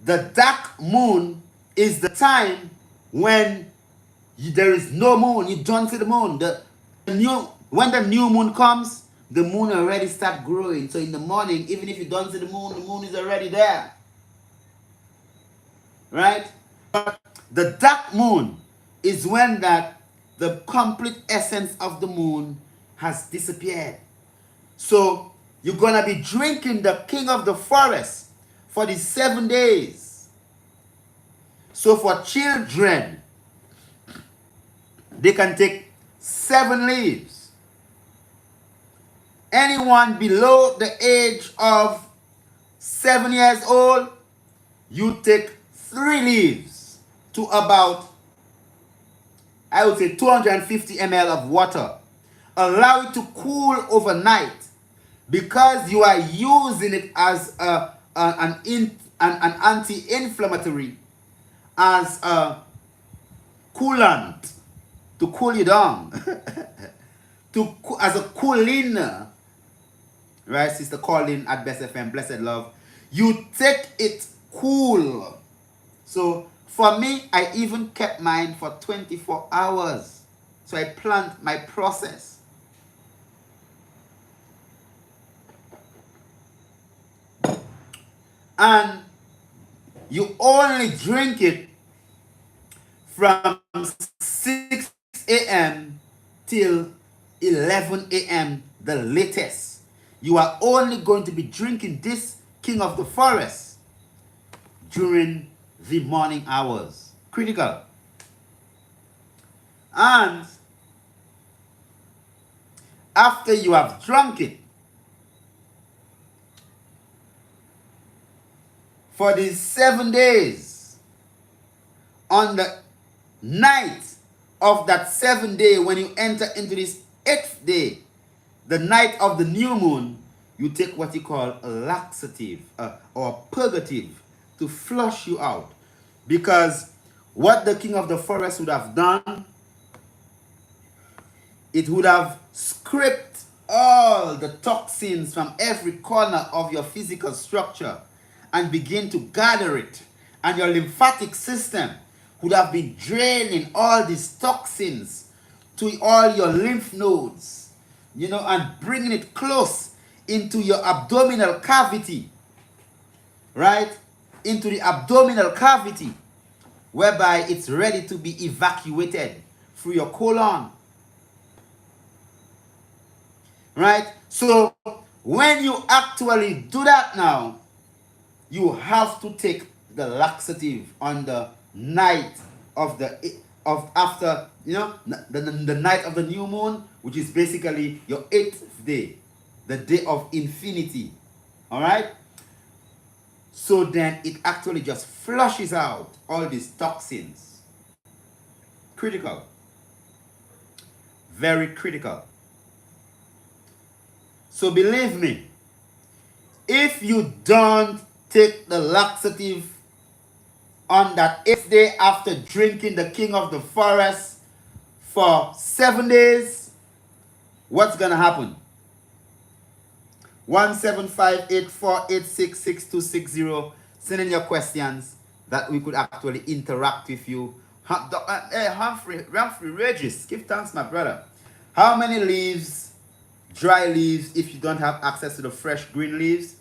The dark moon is the time when there is no moon. You don't see the moon. When the new moon comes, the moon already start growing. So in the morning, even if you don't see the moon is already there. Right? But the dark moon is when the complete essence of the moon has disappeared. So you're going to be drinking the King of the Forest for the 7 days. So for children, they can take 7 leaves. Anyone below the age of 7 years old, you take 3 leaves to about, I would say, 250 ml of water. Allow it to cool overnight, because you are using it as an anti-inflammatory, as a coolant to cool you down, as a cooling, right, Sister Colin at Best FM, blessed love. You take it cool. So for me, I even kept mine for 24 hours. So I planned my process. And you only drink it from 6 a.m. till 11 a.m. the latest. You are only going to be drinking this King of the Forest during the morning hours. Critical. And after you have drunk it, for these 7 days, on the night of that 7th day, when you enter into this 8th day, the night of the new moon, you take what you call a laxative or purgative to flush you out. Because what the King of the Forest would have done, it would have scraped all the toxins from every corner of your physical structure and begin to gather it. And your lymphatic system would have been draining all these toxins to all your lymph nodes, and bringing it close into your abdominal cavity, right? into the abdominal cavity, whereby it's ready to be evacuated through your colon. Right? So when you actually do that now, you have to take the laxative on the night of after, the night of the new moon, which is basically your 8th day, the day of infinity. All right? So then it actually just flushes out all these toxins. Critical. Very critical. So believe me, if you don't take the laxative on that 8th day after drinking the king of the forest for 7 days, what's going to happen? 17584866260. Send in your questions that we could actually interact with you. Hey, Humphrey Regis, give thanks, my brother. How many leaves, dry leaves, if you don't have access to the fresh green leaves?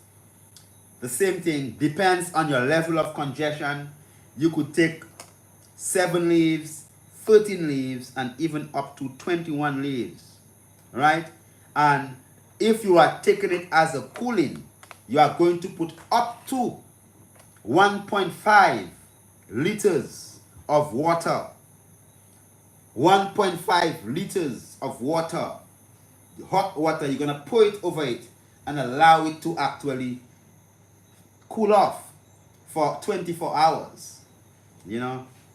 The same thing, depends on your level of congestion. You could take 7 leaves, 13 leaves, and even up to 21 leaves, right? And if you are taking it as a cooling, you are going to put up to 1.5 liters of water. 1.5 liters of water, hot water, you're going to pour it over it and allow it to actually cool off for 24 hours.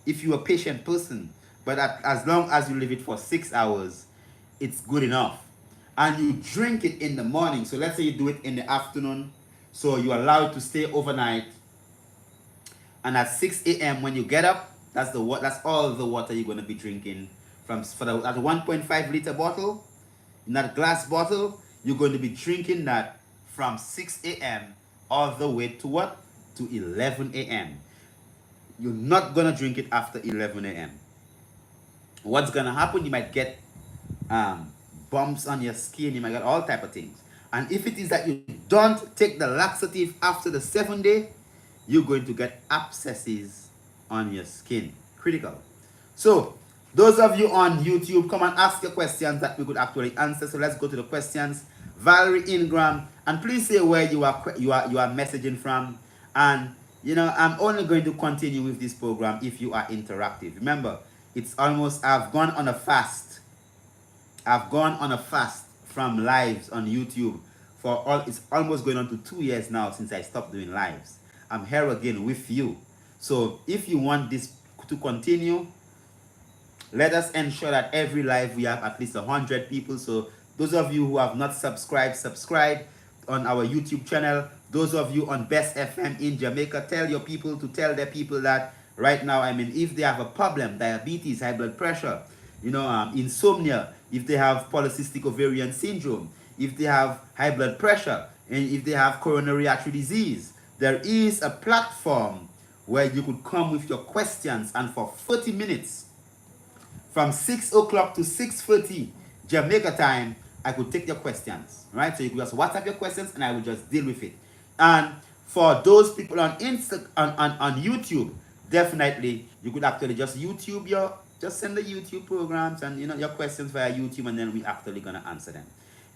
If you're a patient person, but as long as you leave it for 6 hours, it's good enough. And you drink it in the morning. So let's say you do it in the afternoon, so you allow it to stay overnight, and at 6 a.m. when you get up, that's all the water you're going to be drinking at the 1.5 liter bottle. In that glass bottle, you're going to be drinking that from 6 a.m. all the way to what? To 11 a.m. You're not going to drink it after 11 a.m. What's going to happen? You might get bumps on your skin. You might get all type of things. And if it is that you don't take the laxative after the 7th day, you're going to get abscesses on your skin. Critical. So, those of you on YouTube, come and ask your questions that we could actually answer. So let's go to the questions. Valerie Ingram, and please say where you are messaging from. And I'm only going to continue with this program if you are interactive. Remember, I've gone on a fast. I've gone on a fast from lives on YouTube it's almost going on to 2 years now since I stopped doing lives. I'm here again with you. So if you want this to continue, let us ensure that every live we have at least 100 people. So those of you who have not subscribed, subscribe on our YouTube channel. Those of you on Best FM in Jamaica, tell your people to tell their people that right now, if they have a problem, diabetes, high blood pressure, insomnia, if they have polycystic ovarian syndrome, if they have high blood pressure, and if they have coronary artery disease, there is a platform where you could come with your questions, and for 30 minutes, from 6 o'clock to 6:30 Jamaica time, I could take your questions, right? So you could just WhatsApp your questions and I will just deal with it. And for those people on YouTube, definitely you could actually just send the YouTube programs and your questions via YouTube, and then we're actually gonna answer them.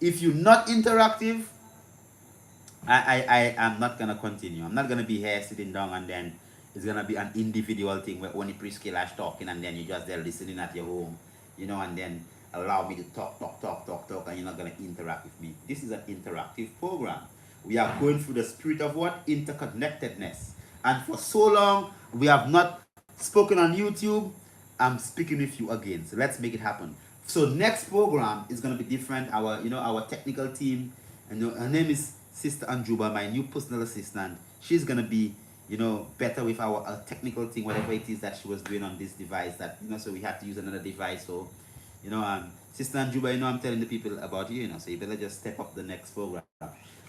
If you're not interactive, I am not gonna continue. I'm not gonna be here sitting down and then it's gonna be an individual thing where only Priest Kailash talking and then you just there listening at your home, and then allow me to talk, and you're not gonna interact with me. This is an interactive program. We are going through the spirit of what? Interconnectedness. And for so long, we have not spoken on YouTube. I'm speaking with you again. So let's make it happen. So next program is gonna be different. Our technical team, and her name is Sister Anjuba, my new personal assistant. She's gonna be better with our technical thing, whatever it is that she was doing on this device that, so we had to use another device. So, Sister Anjuba, I'm telling the people about you, so you better just step up the next program,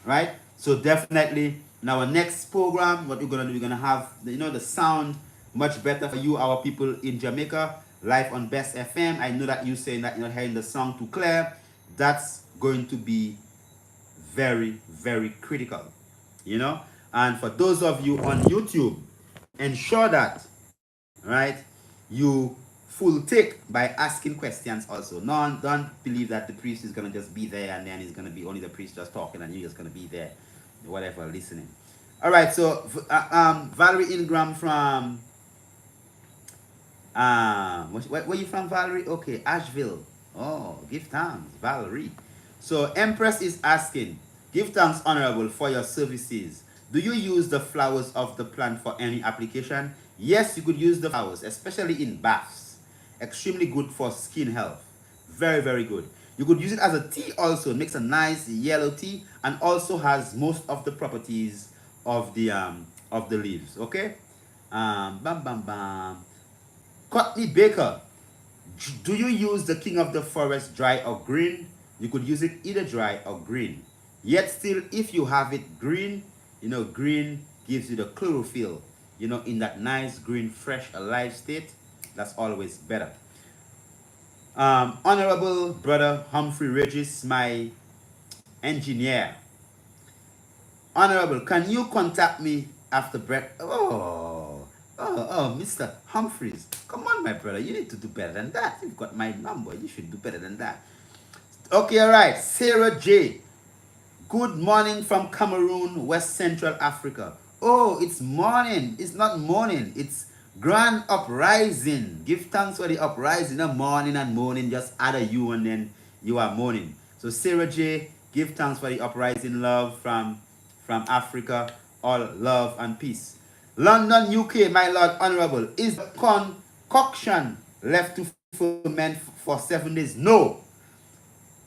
right? So definitely, in our next program, what we're going to do, we're going to have, the sound much better for you, our people in Jamaica, live on Best FM. I know that you're saying that you're not hearing the sound too clear. That's going to be very, very critical, And for those of you on YouTube, ensure that, right, you full take by asking questions also. Don't believe that the priest is going to just be there and then it's going to be only the priest just talking and you're just going to be there, whatever, listening. All right, so Valerie Ingram from, where you from, Valerie? Okay, Asheville. Oh, give thanks, Valerie. So Empress is asking, give thanks, Honorable, for your services. Do you use the flowers of the plant for any application? Yes, you could use the flowers, especially in baths. Extremely good for skin health. Very, very good. You could use it as a tea also. It makes a nice yellow tea and also has most of the properties of the leaves. Okay? Bam bam bam. Courtney Baker, do you use the king of the forest dry or green? You could use it either dry or green. Yet still, if you have it green, green gives you the chlorophyll, in that nice green, fresh, alive state. That's always better. Honorable Brother Humphrey Regis, my engineer. Honorable, can you contact me after breakfast? Oh, Mr. Humphreys. Come on, my brother. You need to do better than that. You've got my number. You should do better than that. Okay, all right. Sarah J. Good morning from Cameroon, West Central Africa. Oh, it's morning. It's not morning. It's grand uprising. Give thanks for the uprising. No morning and morning. Just add a U and then you are morning. So Sarah J. Give thanks for the uprising, love from Africa. All love and peace. London, UK, my Lord Honorable, is the concoction left to ferment for 7 days? No.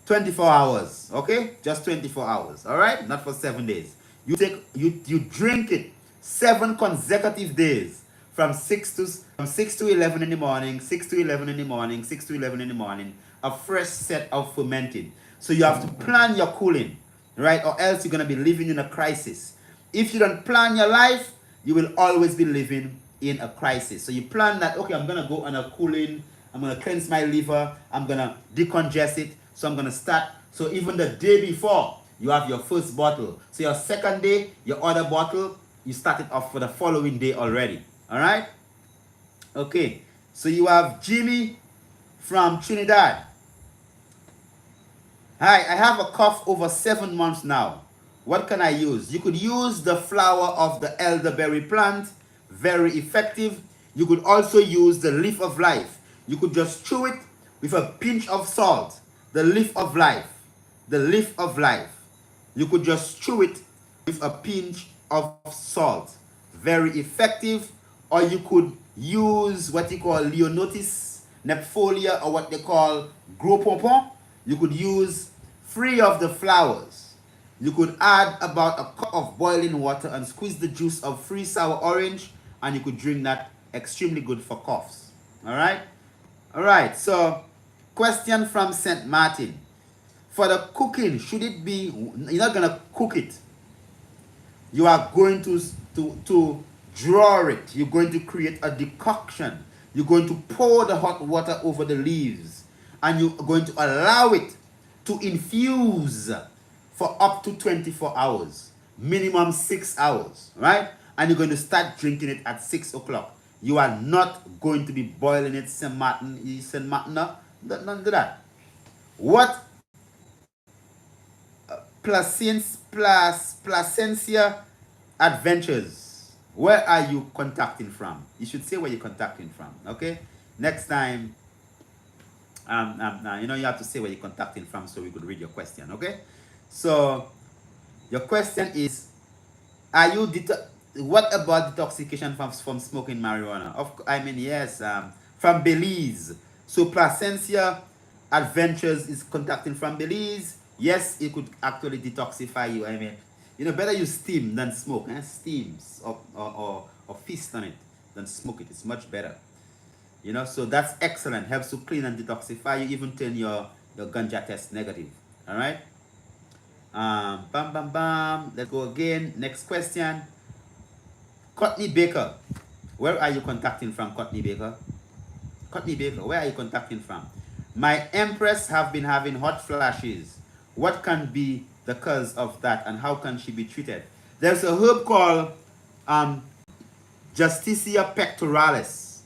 24 hours, okay? Just 24 hours, all right? Not for 7 days. You drink it 7 consecutive days from 6 to 11 in the morning, 6 to 11 in the morning, 6 to 11 in the morning, a fresh set of fermenting. So you have to plan your cooling, right? Or else you're going to be living in a crisis. If you don't plan your life, you will always be living in a crisis. So you plan that, okay, I'm going to go on a cooling, I'm going to cleanse my liver, I'm going to decongest it, so I'm going to start. So even the day before, you have your first bottle. So your second day, your other bottle, you start it off for the following day already. All right? Okay. So you have Jimmy from Trinidad. Hi, I have a cough over 7 months now. What can I use? You could use the flower of the elderberry plant. Very effective. You could also use the leaf of life. You could just chew it with a pinch of salt. The leaf of life. The leaf of life. You could just chew it with a pinch of salt. Very effective. Or you could use what you call Leonotis nepfolia, or what they call gros pompon. You could use 3 of the flowers. You could add about a cup of boiling water and squeeze the juice of free sour orange, and you could drink that. Extremely good for coughs. All right? All right. So, question from St. Martin. For the cooking, should it be, you're not going to cook it. You are going to draw it. You're going to create a decoction. You're going to pour the hot water over the leaves, and you're going to allow it to infuse for up to 24 hours, minimum 6 hours, right? And you're going to start drinking it at 6 o'clock. You are not going to be boiling it, St. Martin, don't do that. What Placencia Adventures, where are you contacting from? You should say where you're contacting from, okay? Next time, you have to say where you're contacting from so we could read your question, okay? So, your question is, what about detoxification from smoking marijuana? Yes, from Belize. So, Placencia Adventures is contacting from Belize. Yes, it could actually detoxify you. Better you steam than smoke. Steams or feast on it than smoke it. It's much better. So that's excellent. Helps to clean and detoxify you, even turn your ganja test negative. All right? Bam, bam, bam. Let's go again. Next question. Courtney Baker. Where are you contacting from, Courtney Baker? Courtney Baker, where are you contacting from? My empress have been having hot flashes. What can be the cause of that, and how can she be treated? There's a herb called um, Justicia pectoralis.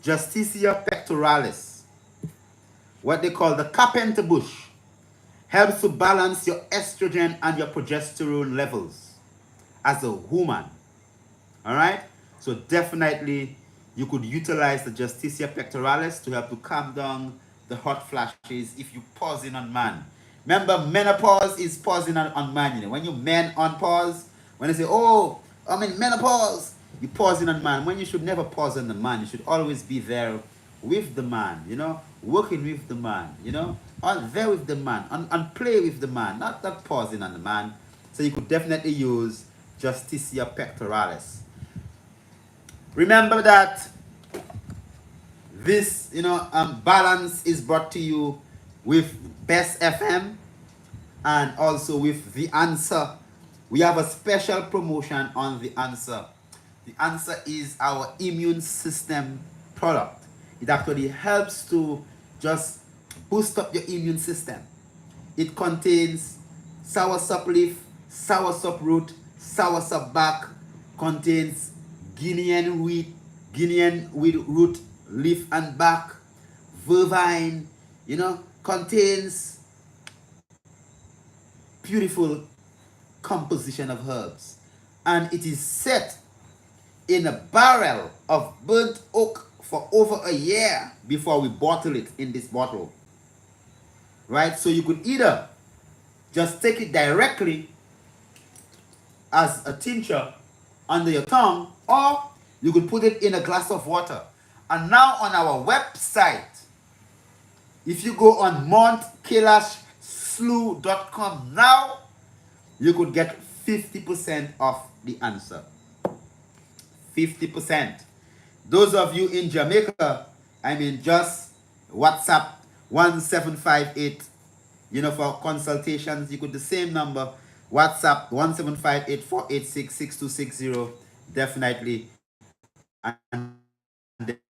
Justicia pectoralis. What they call the carpenter bush. Helps to balance your estrogen and your progesterone levels as a woman. All right? So definitely you could utilize the Justicia pectoralis to help to calm down the hot flashes if you pausing on man. Remember, menopause is pausing on man. You know, when you men on pause, when they say, "Oh, I'm in menopause," you pausing on man. When you should never pause on the man, you should always be there with the man. You know, working with the man. You know, on there with the man, on play with the man, not pausing on the man. So you could definitely use Justicia pectoralis. Remember that this, balance is brought to you with Best FM and also with The Answer. We have a special promotion on The Answer. The Answer is our immune system product. It actually helps to just boost up your immune system. It contains soursop leaf, soursop root, soursop bark, contains Guinean wheat root, leaf and bark, vervine, contains beautiful composition of herbs. And it is set in a barrel of burnt oak for over a year before we bottle it in this bottle. Right? So you could either just take it directly as a tincture under your tongue, or you could put it in a glass of water. And now on our website, if you go on montkailashslew.com now, you could get 50% off The Answer. 50%. Those of you in Jamaica, just WhatsApp 1758, for consultations. You could the same number, WhatsApp 1758-486-6260, definitely. And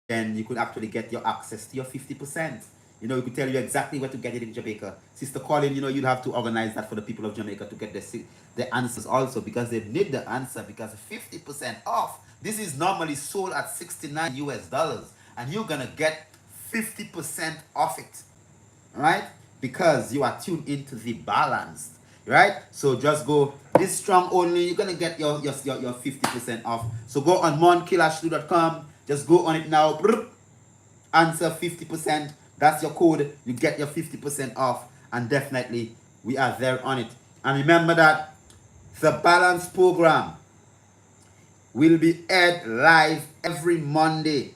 then you could actually get your access to your 50%. We could tell you exactly where to get it in Jamaica. Sister Colin, you'd have to organize that for the people of Jamaica to get the answers also, because they need the answer, because 50% off. This is normally sold at $69 and you're gonna get 50% off it, right? Because you are tuned into the balanced, right? So just go this strong only, you're gonna get your 50% off. So go on montkailashslew.com, just go on it now. Answer 50%. That's your code. You get your 50% off, and definitely we are there on it. And remember that the balance program will be aired live every Monday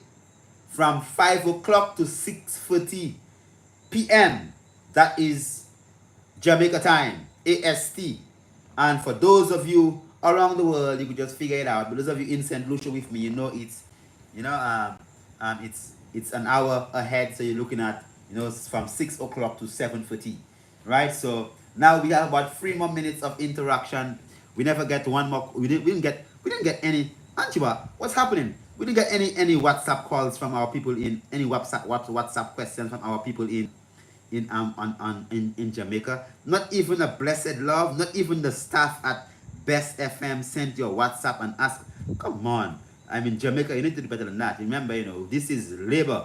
from 5 o'clock to 6:30 p.m. That is Jamaica time, AST. And for those of you around the world, you could just figure it out. But those of you in St. Lucia with me, it's an hour ahead. So you're looking at, from 6 o'clock to 7:30, right? So now we have about 3 more minutes of interaction. We never get one more. We didn't get any. Antiba, what's happening? We didn't get any WhatsApp calls from our people in, any WhatsApp questions from our people in Jamaica. Not even a blessed love, not even the staff at Best FM sent your WhatsApp and ask. Come on. Jamaica, you need to do better than that. Remember, this is labor.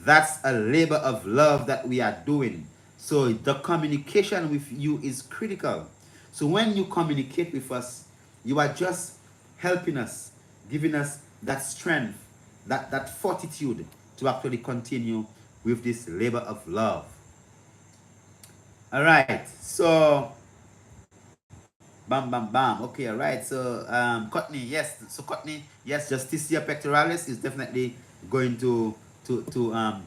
That's a labor of love that we are doing. So the communication with you is critical. So when you communicate with us, you are just helping us, giving us that strength, that fortitude to actually continue with this labor of love. All right, so bam, bam, bam. Okay, all right. So Courtney, yes. So Courtney, yes, Justicia pectoralis is definitely going to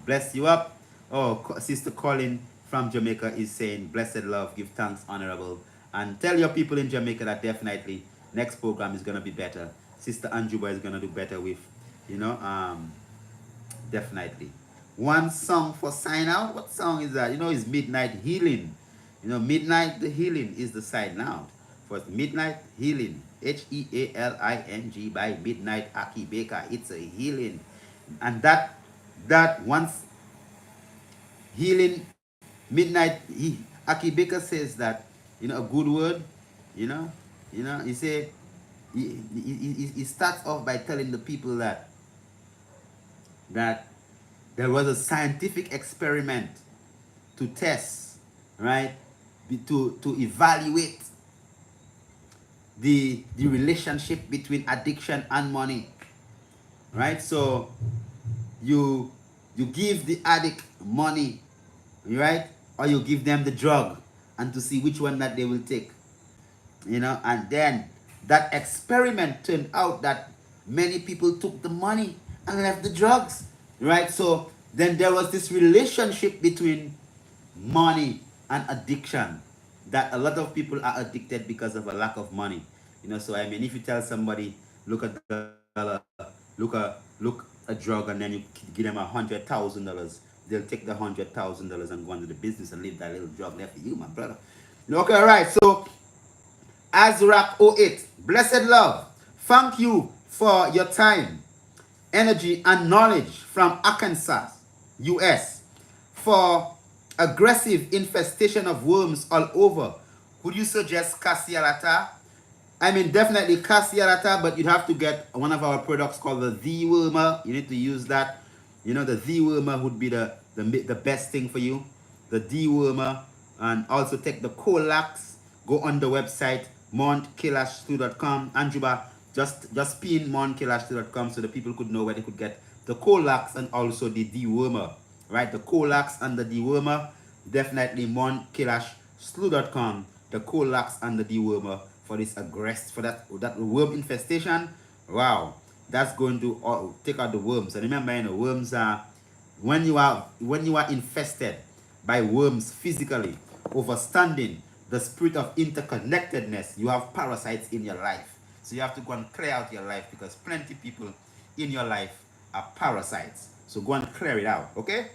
bless you up. Oh, Sister Colin from Jamaica is saying, blessed love, give thanks, honorable, and tell your people in Jamaica that definitely next program is gonna be better. Sister Anjuba is gonna do better with, definitely. One song for sign out. What song is that? It's Midnight Healing. Midnight the Healing is the sign out. For Midnight Healing, Healing by Midnight Aki Baker. It's a healing. And that once healing, Midnight Aki Baker says that, a good word, You know, he say he starts off by telling the people that there was a scientific experiment to test, right? To evaluate the relationship between addiction and money, right? So you you give the addict money, right? Or you give them the drug, and to see which one that they will take, you know. And then that experiment turned out that many people took the money and left the drugs, right? So then there was this relationship between money and addiction, that a lot of people are addicted because of a lack of money, you know. So I mean, if you tell somebody, look at look a drug, and then you give them $100,000, they'll take the $100,000 and go into the business and leave that little drug left for you, my brother. Okay, all right. So Azrak08, blessed love, thank you for your time, energy, and knowledge from Arkansas, US, for aggressive infestation of worms all over. Would you suggest Cassialata? I mean, definitely Cassialata, but you'd have to get one of our products called the Dewormer. You need to use that. You know, the Dewormer would be the best thing for you. The Dewormer. And also take the Colax. Go on the website, montkailash2.com. Anjuba, just pin montkailash2.com so the people could know where they could get the Colax and also the Dewormer. Right? The Colax and the Dewormer. Definitely montkailash2.com. The Colax and the Dewormer for this for that worm infestation. Wow, that's going to take out the worms. And remember, you know, worms are when you are infested by worms physically, overstanding the spirit of interconnectedness, you have parasites in your life. So you have to go and clear out your life, because plenty people in your life are parasites. So go and clear it out, okay?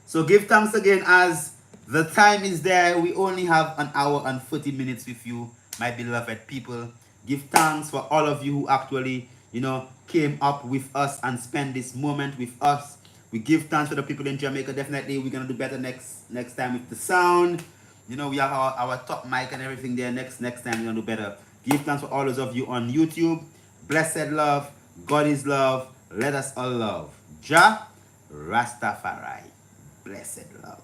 So give thanks again, as the time is there. We only have an hour and 40 minutes with you, my beloved people. Give thanks for all of you who actually, you know, came up with us and spend this moment with us. We give thanks for the people in Jamaica. Definitely, we're gonna do better next time with the sound. You know, we have our top mic and everything there. Next time we're gonna do better. Give thanks for all those of you on YouTube. Blessed love. God is love. Let us all love. Jah Rastafari. Blessed love.